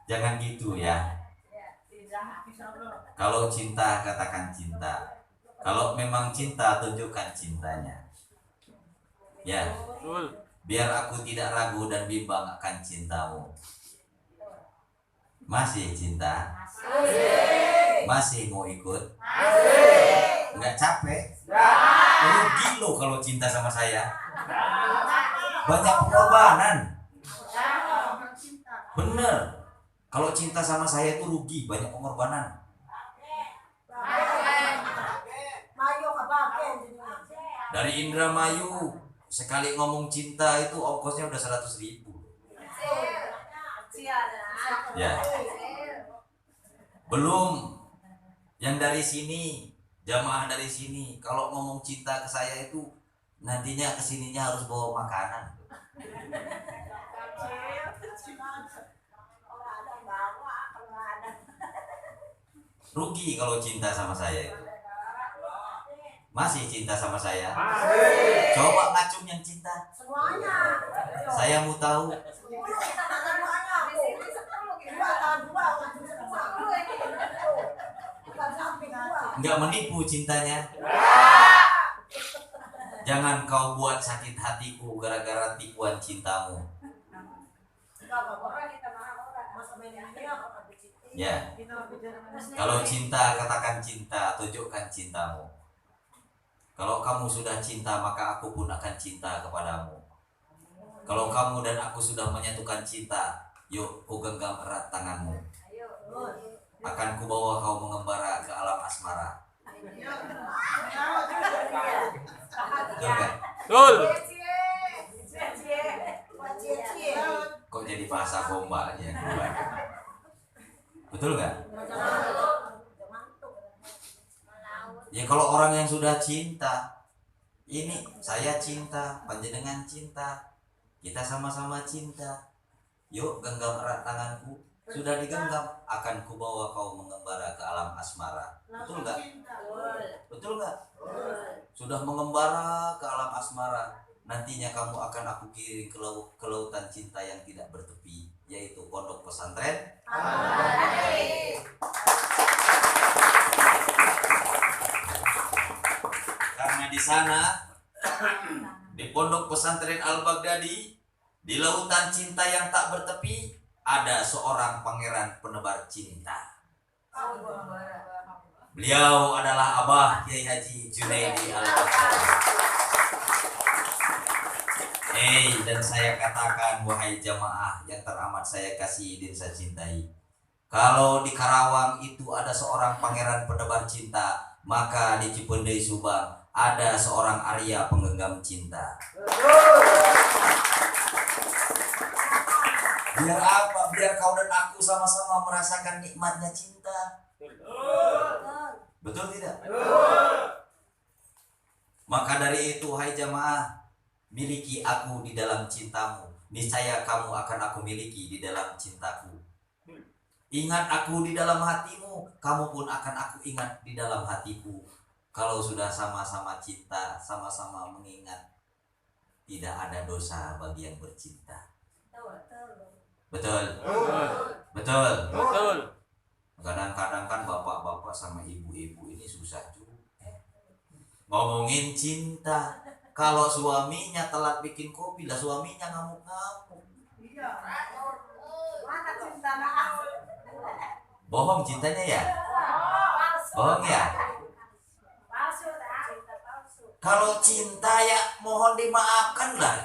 jangan gitu ya. Kalau cinta katakan cinta. Kalau memang cinta tunjukkan cintanya. Ya. Biar aku tidak ragu dan bimbang akan cintamu. Masih cinta? Masih mau ikut? Enggak capek? Rugi lo kalau cinta sama saya. Banyak pengorbanan. Bener. Kalau cinta sama saya itu rugi, banyak pengorbanan. Dari Indramayu sekali ngomong cinta itu ongkosnya udah 100.000. Ya. Belum yang dari sini, jamaah dari sini. Kalau ngomong cinta ke saya itu nantinya kesininya harus bawa makanan. Rugi kalau cinta sama saya itu. Masih cinta sama saya? Masih. Coba ngacung yang cinta. Semuanya. Saya mau tahu. Nggak menipu cintanya. Jangan kau buat sakit hatiku gara-gara tipuan cintamu. Ya. Kalau cinta, katakan cinta, tunjukkan cintamu. Kalau kamu sudah cinta, maka aku pun akan cinta kepadamu. Kalau kamu dan aku sudah menyatukan cinta, yuk ku genggam erat tanganmu. Akan ku bawa kau mengembara ke alam asmara. Betul kan? Betul. Kok jadi bahasa bomba aja? Betul nggak? Ya kalau orang yang sudah cinta, ini saya cinta, panjenengan cinta, kita sama-sama cinta. Yuk genggam erat tanganku. Sudah digenggam, akan kubawa kau mengembara ke alam asmara. Betul nggak? Betul nggak? Sudah mengembara ke alam asmara. Nantinya kamu akan aku kirim ke lautan cinta yang tidak bertepi, yaitu pondok pesantren. Karena di sana, di pondok pesantren Al-Baghdadi, di lautan cinta yang tak bertepi, ada seorang pangeran penebar cinta. Beliau adalah Abah Kiai Haji Junaidi Al-Baghdadi. Dan saya katakan, wahai jamaah yang teramat saya kasihi dan saya cintai, kalau di Karawang itu ada seorang pangeran penebar cinta, maka di Cipendei Subang ada seorang Arya penggenggam cinta. Biar apa? Biar kau dan aku sama-sama merasakan nikmatnya cinta. Betul tidak? Maka dari itu, hai jamaah, miliki aku di dalam cintamu. Niscaya kamu akan aku miliki di dalam cintaku. Ingat aku di dalam hatimu, kamu pun akan aku ingat di dalam hatiku. Kalau sudah sama-sama cinta, sama-sama mengingat, tidak ada dosa bagi yang bercinta. Betul? Betul? Betul. Kadang-kadang kan bapak-bapak sama ibu-ibu ini susah juga ngomongin cinta. Kalau suaminya telat bikin kopi, lah suaminya ngamuk-ngamuk. Bohong cintanya ya? Bohong ya? Kalau cinta ya mohon dimaafkan lah.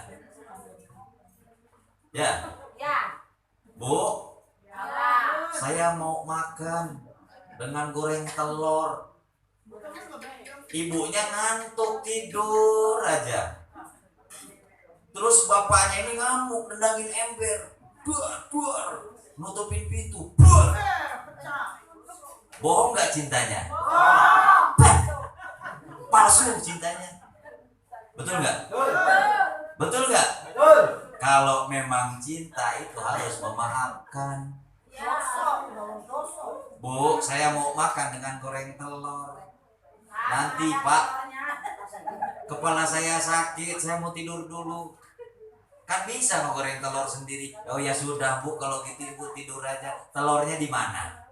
Ya, Bu, saya mau makan dengan goreng telur. Ibunya ngantuk tidur aja. Terus bapaknya ini ngamuk nendangin ember. Buar, nutupin pintu. Buar. Bohong nggak cintanya? Palsu cintanya. Betul nggak? Betul nggak? Kalau memang cinta itu harus memaafkan. Bu, saya mau makan dengan goreng telur. Nanti Pak, kepala saya sakit, saya mau tidur dulu. Kan bisa ngegoreng telur sendiri. Oh ya sudah Bu, kalau gitu Ibu tidur aja. Telurnya di mana?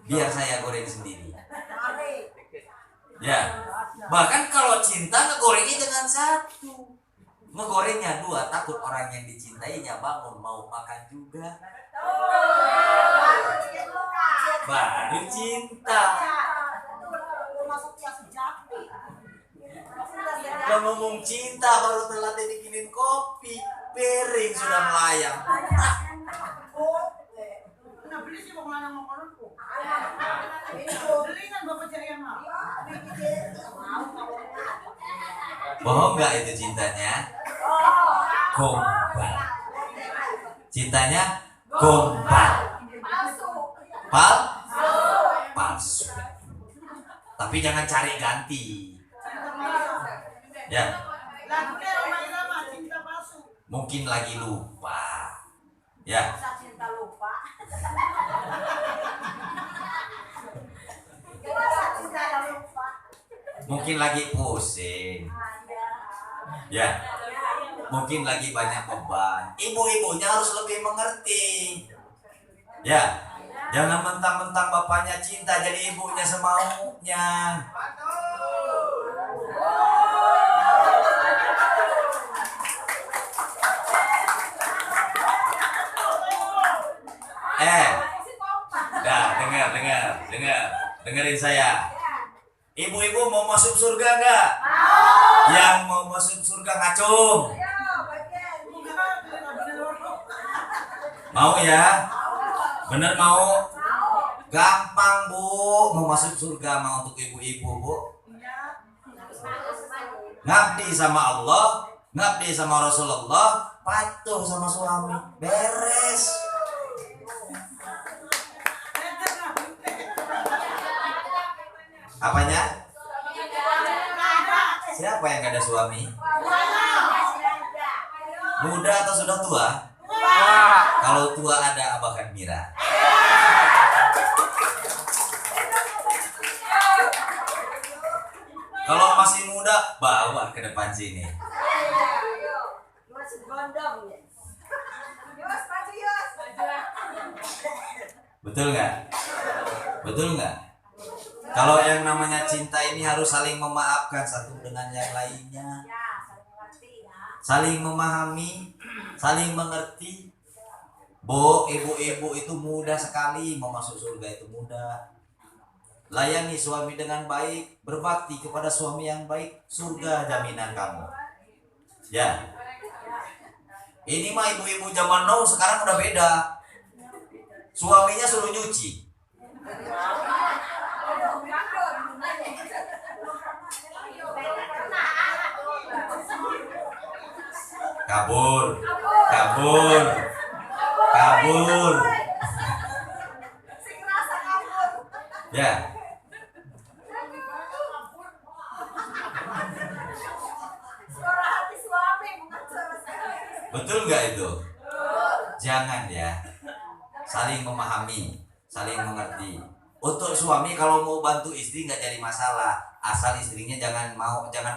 Biar saya goreng sendiri. Ya. Bahkan kalau cinta ngegorengnya jangan satu. Ngegorengnya dua, takut orang yang dicintainya bangun mau makan juga. Baru cinta. Udah ngomong cinta baru telat dibikinin kopi, piring sudah melayang. Bohong nggak itu cintanya? Gombal. Cintanya gombal. Pal? palsu. Tapi jangan cari ganti. Ya. Mungkin lagi lupa. Ya. Mungkin lagi pusing. Ya. Mungkin lagi banyak beban. Ibu-ibunya harus lebih mengerti. Ya. Jangan mentang-mentang bapaknya cinta jadi ibunya semaunya. Dengerin saya. Ibu-ibu mau masuk surga nggak? Yang mau masuk surga ngacung. Mau ya? Bener mau? Gampang bu, mau masuk surga mau untuk ibu-ibu bu. Ngabdi sama Allah, ngabdi sama Rasulullah, patuh sama suami, beres. Apanya? Siapa yang gak ada suami? Muda atau sudah tua? Kalau tua ada Abakan Mira. Kalau masih muda, bawa ke depan sini. Betul nggak? Betul nggak? Kalau yang namanya cinta ini harus saling memaafkan satu dengan yang lainnya. Saling memahami, saling mengerti. Bu, ibu-ibu itu mudah sekali, mau masuk surga itu mudah. Layani suami dengan baik, berbakti kepada suami yang baik, surga jaminan kamu. Ya. Ini mah ibu-ibu zaman now sekarang udah beda. Suaminya suruh nyuci. Kabur. Ya. Betul nggak itu? Jangan ya. Saling memahami, saling mengerti. Untuk suami kalau mau bantu istri nggak jadi masalah, asal istrinya jangan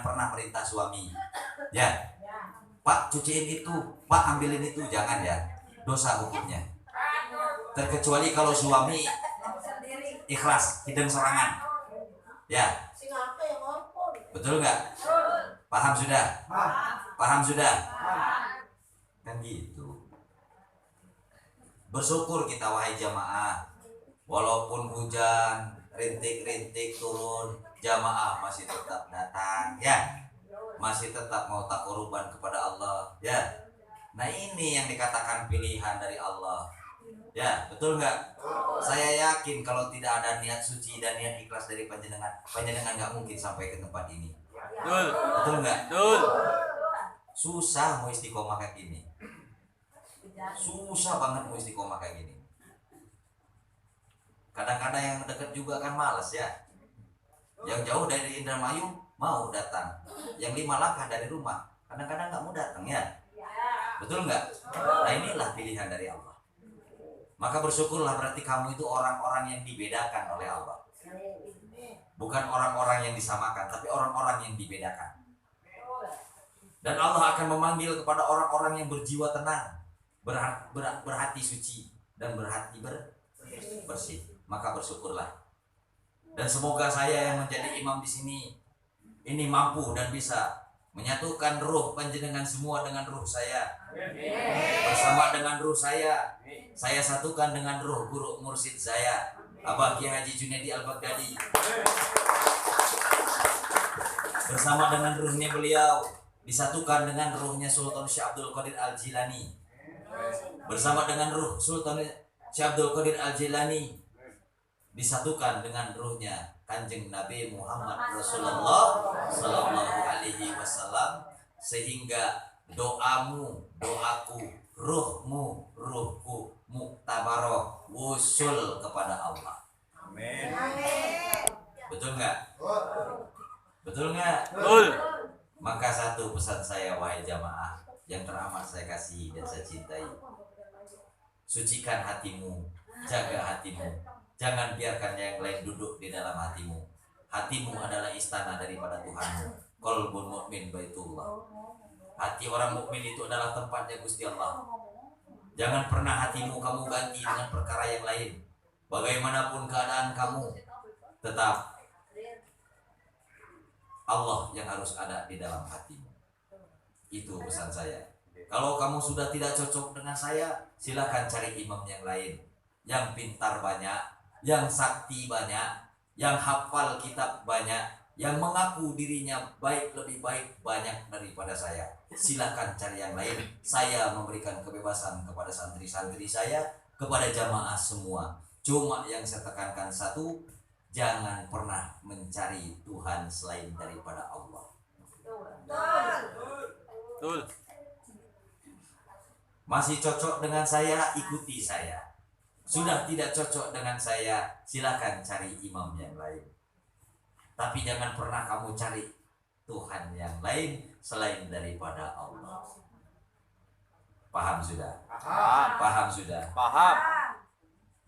pernah perintah suami. Ya. Pak cuciin itu, Pak ambilin itu, jangan ya. Dosa hukumnya. Terkecuali kalau suami ikhlas, hidung serangan. Ya. Betul nggak? Paham sudah? Paham sudah? Kan gitu. Bersyukur kita wahai jamaah. Walaupun hujan, rintik-rintik turun, jamaah masih tetap datang, ya. Masih tetap mau takoruban kepada Allah, ya. Nah ini yang dikatakan pilihan dari Allah. Ya, betul nggak? Saya yakin kalau tidak ada niat suci dan niat ikhlas dari panjenengan nggak mungkin sampai ke tempat ini. Betul nggak? Susah mau istiqomah kayak gini. Susah banget mau istiqomah kayak gini. Kadang-kadang yang dekat juga kan malas ya. Yang jauh dari Indramayu mau datang. Yang 5 langkah dari rumah kadang-kadang nggak mau datang ya. Betul nggak? Nah inilah pilihan dari Allah. Maka bersyukurlah, berarti kamu itu orang-orang yang dibedakan oleh Allah. Bukan orang-orang yang disamakan, tapi orang-orang yang dibedakan. Dan Allah akan memanggil kepada orang-orang yang berjiwa tenang, berhati suci, dan berhati bersih. Maka bersyukurlah. Dan semoga saya yang menjadi imam di sini ini mampu dan bisa menyatukan ruh panjenengan semua dengan ruh saya. Bersama dengan ruh saya satukan dengan ruh guru mursyid saya, Abah Kiai Haji Junaidi Al-Baghdadi. Bersama dengan ruhnya beliau disatukan dengan ruhnya Sultan Syekh Abdul Qadir Al-Jilani. Bersama dengan ruh Sultan Syekh Abdul Qadir Al-Jilani disatukan dengan ruhnya Kanjeng Nabi Muhammad Rasulullah Sallallahu Alaihi Wasallam, sehingga doamu, doaku, ruhmu, ruhku muktabaroh wusul kepada Allah. Amin. Betul nggak? Betul nggak? Betul. Maka satu pesan saya wahai jamaah yang teramat saya kasihi dan saya cintai. Sucikan hatimu, jaga hatimu. Jangan biarkan yang lain duduk di dalam hatimu. Hatimu adalah istana daripada Tuhanmu. Qalbun mu'min baitullah. Hati orang mukmin itu adalah tempatnya Gusti Allah. Jangan pernah hatimu kamu ganti dengan perkara yang lain. Bagaimanapun keadaan kamu, tetap Allah yang harus ada di dalam hatimu. Itu pesan saya. Kalau kamu sudah tidak cocok dengan saya, silakan cari imam yang lain, yang pintar banyak, yang sakti banyak, yang hafal kitab banyak, yang mengaku dirinya baik, lebih baik banyak daripada saya. Silakan cari yang lain. Saya memberikan kebebasan kepada santri-santri saya, kepada jamaah semua. Cuma yang saya tekankan satu, jangan pernah mencari Tuhan selain daripada Allah. Betul. Masih cocok dengan saya, ikuti saya. Sudah tidak cocok dengan saya, silakan cari imam yang lain. Tapi jangan pernah kamu cari Tuhan yang lain selain daripada Allah. Paham sudah? Paham. Paham sudah? Paham.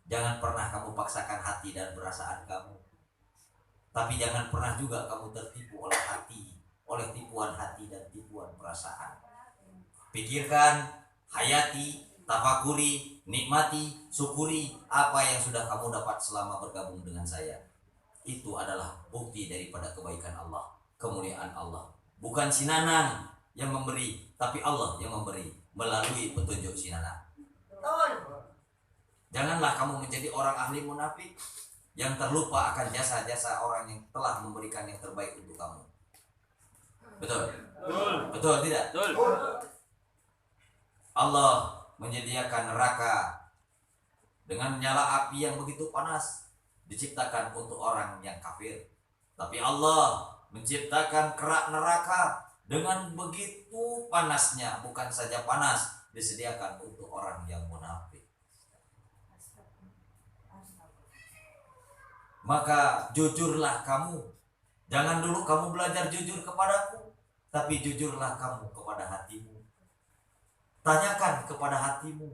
Jangan pernah kamu paksakan hati dan perasaan kamu. Tapi jangan pernah juga kamu tertipu oleh hati, oleh tipuan hati dan tipuan perasaan. Pikirkan, hayati, tafakuri, nikmati, syukuri apa yang sudah kamu dapat selama bergabung dengan saya. Itu adalah bukti daripada kebaikan Allah, kemuliaan Allah. Bukan si Nanang yang memberi, tapi Allah yang memberi melalui petunjuk si Nanang. Janganlah kamu menjadi orang ahli munafik yang terlupa akan jasa-jasa orang yang telah memberikan yang terbaik untuk kamu. Betul? Betul. Betul tidak? Betul. Allah menyediakan neraka dengan nyala api yang begitu panas, diciptakan untuk orang yang kafir. Tapi Allah menciptakan kerak neraka dengan begitu panasnya, bukan saja panas, disediakan untuk orang yang munafik. Maka jujurlah kamu. Jangan dulu kamu belajar jujur kepadaku, tapi jujurlah kamu kepada hatimu. Tanyakan kepada hatimu,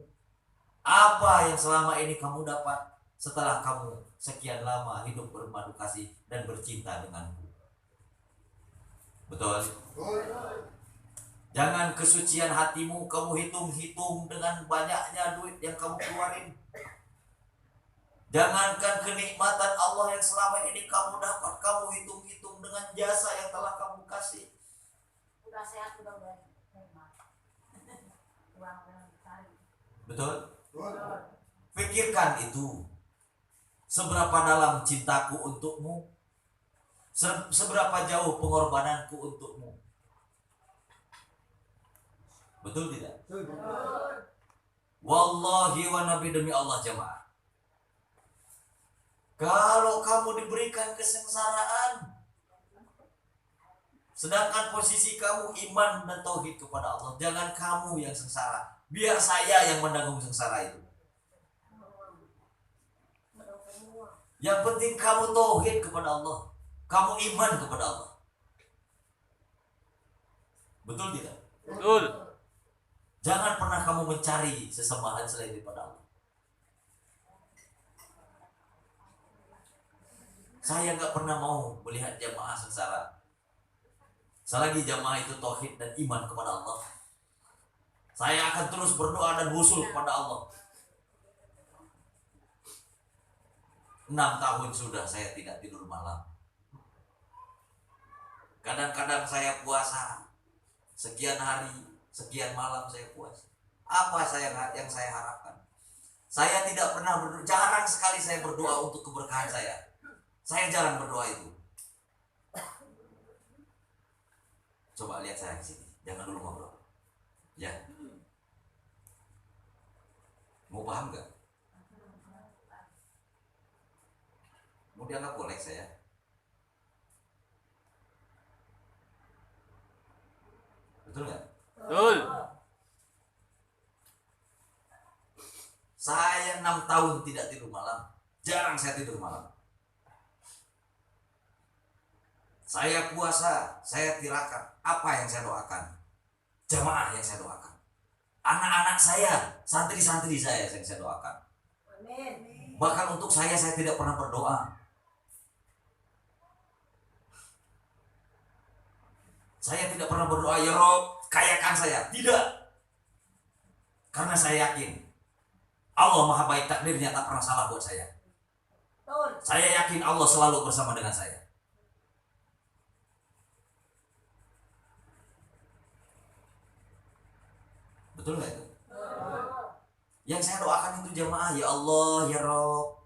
apa yang selama ini kamu dapat setelah kamu sekian lama hidup bermadu kasih dan bercinta denganku. Betul? Jangan kesucian hatimu kamu hitung-hitung dengan banyaknya duit yang kamu keluarin. Jangankan kenikmatan Allah yang selama ini kamu dapat, kamu hitung-hitung dengan jasa yang telah kamu kasih. Udah sehat, udah baik. Betul? Pikirkan itu. Seberapa dalam cintaku untukmu? Seberapa jauh pengorbananku untukmu? Betul tidak? Wallahi wa nabi, demi Allah jamaah. Kalau kamu diberikan kesengsaraan, sedangkan posisi kamu iman dan tauhid kepada Allah, jangan kamu yang sengsara. Biar saya yang menanggung sengsara itu. Yang penting kamu tauhid kepada Allah, kamu iman kepada Allah. Betul tidak? Betul. Jangan pernah kamu mencari sesembahan selain daripada Allah. Saya nggak pernah mau melihat jamaah sengsara. Selagi jamaah itu tauhid dan iman kepada Allah, saya akan terus berdoa dan usul kepada Allah. 6 tahun sudah saya tidak tidur malam. Kadang-kadang saya puasa sekian hari, sekian malam saya puasa. Apa yang saya harapkan? Saya tidak pernah berdoa, jarang sekali saya berdoa untuk keberkahan saya. Saya jarang berdoa itu. Coba lihat saya ke sini, jangan dulu ngobrol. Ya. Mau paham gak? Mau dianggap kolek saya? Betul gak? Betul. Saya 6 tahun tidak tidur malam. Jarang saya tidur malam. Saya puasa, saya tirakat. Apa yang saya doakan? Jamaah yang saya doakan. Anak-anak saya, santri-santri saya yang saya doakan. Amin. Bahkan untuk saya tidak pernah berdoa. Saya tidak pernah berdoa, ya Rob, kayakan saya. Tidak. Karena saya yakin Allah Maha Baik, takdirnya tak pernah salah buat saya. Betul. Saya yakin Allah selalu bersama dengan saya. Betul nggak itu? Yang saya doakan itu jamaah, ya Allah, ya Rob,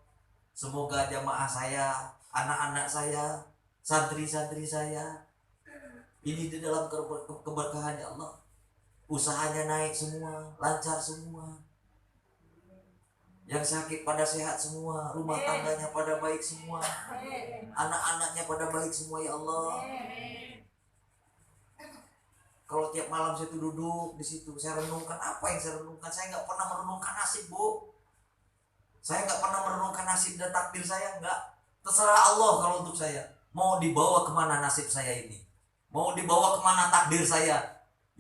semoga jamaah saya, anak-anak saya, santri-santri saya, ini di dalam keberkahan ya Allah. Usahanya naik semua, lancar semua. Yang sakit pada sehat semua, rumah tangganya pada baik semua, anak-anaknya pada baik semua ya Allah. Kalau tiap malam saya tuh duduk di situ, saya renungkan apa yang saya renungkan. Saya nggak pernah merenungkan nasib, Bu. Saya nggak pernah merenungkan nasib dan takdir saya, nggak. Terserah Allah kalau untuk saya. Mau dibawa kemana nasib saya ini? Mau dibawa kemana takdir saya?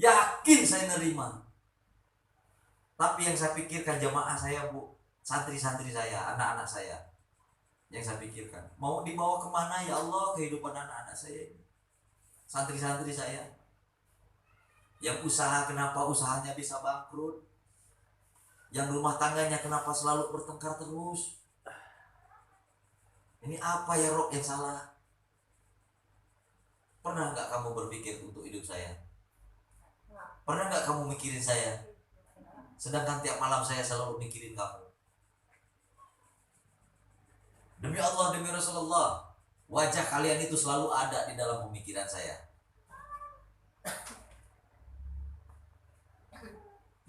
Yakin saya nerima. Tapi yang saya pikirkan jamaah saya, Bu, santri-santri saya, anak-anak saya, yang saya pikirkan, mau dibawa kemana ya Allah kehidupan anak-anak saya ini, santri-santri saya. Yang usaha, kenapa usahanya bisa bangkrut? Yang rumah tangganya kenapa selalu bertengkar terus? Ini apa ya Rob yang salah? Pernah nggak kamu berpikir untuk hidup saya? Pernah nggak kamu mikirin saya? Sedangkan tiap malam saya selalu mikirin kamu. Demi Allah, demi Rasulullah, wajah kalian itu selalu ada di dalam pemikiran saya.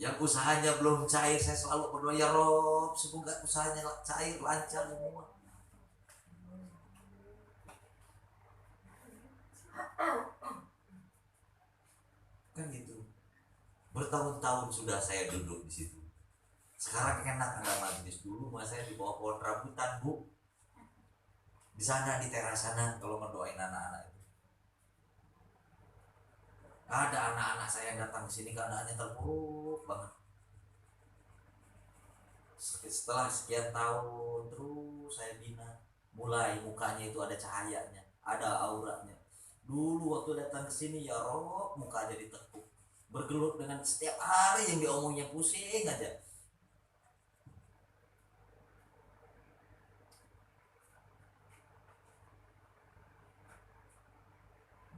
Yang usahanya belum cair, saya selalu berdoa, ya Rob, semoga usahanya cair, lancar semua. Kan gitu. Bertahun-tahun sudah saya duduk di situ. Sekarang enak ada majelis. Dulu mas saya di bawah pohon rambutan, Bu. Di sana di teras sana kalau ngedoain anak-anak itu. Ada anak-anak saya yang datang ke sini keadaannya terpuruk banget. Setelah sekian tahun terus saya bina, mulai mukanya itu ada cahayanya, ada auranya. Dulu waktu datang ke sini ya Rob, muka jadi tekuk, bergelut dengan setiap hari yang diomongnya pusing aja.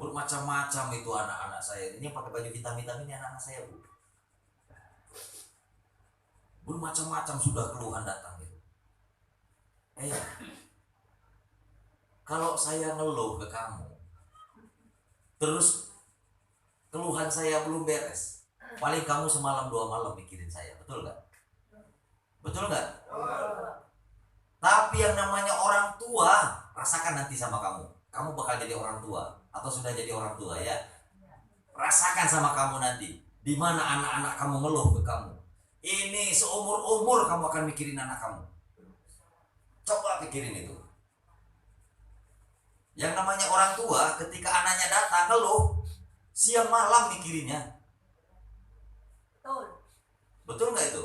Bermacam-macam itu anak-anak saya. Ini yang pakai baju hitam-hitam ini anak-anak saya, Bu. Bermacam-macam sudah keluhan datang gitu. Kalau saya ngeluh ke kamu, terus keluhan saya belum beres, paling kamu semalam 2 malam mikirin saya, betul nggak? Betul nggak? Tapi yang namanya orang tua, rasakan nanti sama kamu. Kamu bakal jadi orang tua atau sudah jadi orang tua ya. Rasakan sama kamu nanti, di mana anak-anak kamu ngeluh ke kamu. Ini seumur-umur kamu akan mikirin anak kamu. Coba pikirin itu. Yang namanya orang tua, ketika anaknya datang ngeluh, siang malam mikirinnya. Betul. Betul nggak itu?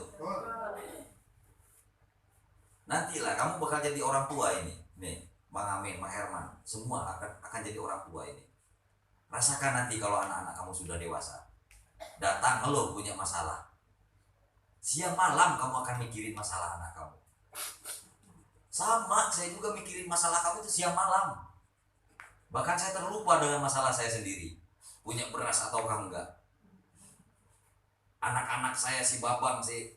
Nantilah kamu bakal jadi orang tua ini. Nih, Bang Amin, Bang Herman, semua akan jadi orang tua ini. Rasakan nanti kalau anak-anak kamu sudah dewasa, datang ngeluh punya masalah. Siang malam kamu akan mikirin masalah anak kamu. Sama, saya juga mikirin masalah kamu itu siang malam. Bahkan saya terlupa dengan masalah saya sendiri. Punya beras atau enggak. Anak-anak saya si Babang, si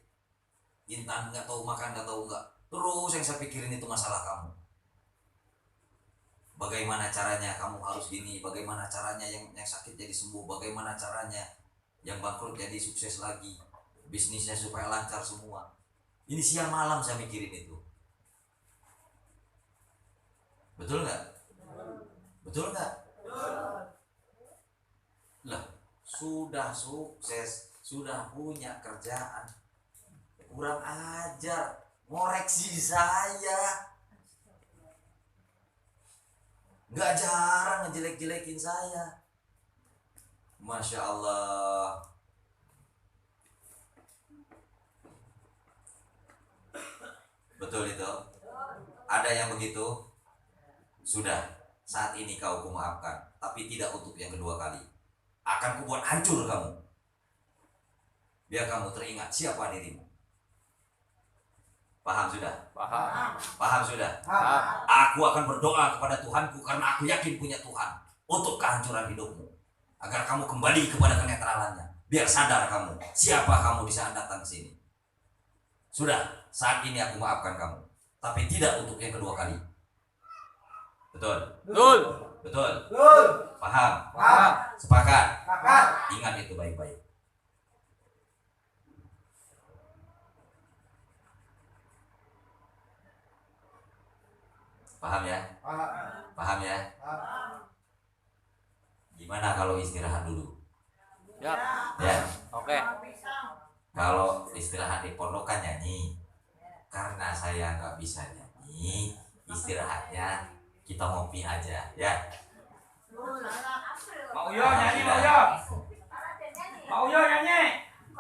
Intan nggak tahu makan, nggak tahu enggak. Terus yang saya pikirin itu masalah kamu. Bagaimana caranya kamu harus gini, bagaimana caranya yang sakit jadi sembuh, bagaimana caranya yang bangkrut jadi sukses lagi, bisnisnya supaya lancar semua. Ini siang malam saya mikirin itu. Betul nggak? Betul nggak? Lah, sudah sukses, sudah punya kerjaan, kurang ajar, ngoreksi saya. Nggak jarang ngejelek-jelekin saya. Masya Allah. Betul itu? Ada yang begitu? Sudah, saat ini kau kumaafkan, tapi tidak untuk yang kedua kali. Akan kubuat hancur kamu. Biar kamu teringat siapa dirimu. Paham sudah? Paham. Paham sudah? Paham. Aku akan berdoa kepada Tuhanku karena aku yakin punya Tuhan untuk kehancuran hidupmu. Agar kamu kembali kepada kenetralannya. Biar sadar kamu, siapa kamu di saat datang ke sini. Sudah, saat ini aku maafkan kamu. Tapi tidak untuk yang kedua kali. Betul? Betul. Betul? Betul. Paham? Paham. Sepakat? Paham. Ingat itu baik-baik. Paham ya? Paham ya? Gimana kalau istirahat dulu? Ya. Ya. Oke. Kalau istirahat di pondokan nyanyi, karena saya nggak bisa nyanyi, istirahatnya kita ngopi aja, ya. Mau yo nyanyi, mau yo. Mau yo nyanyi.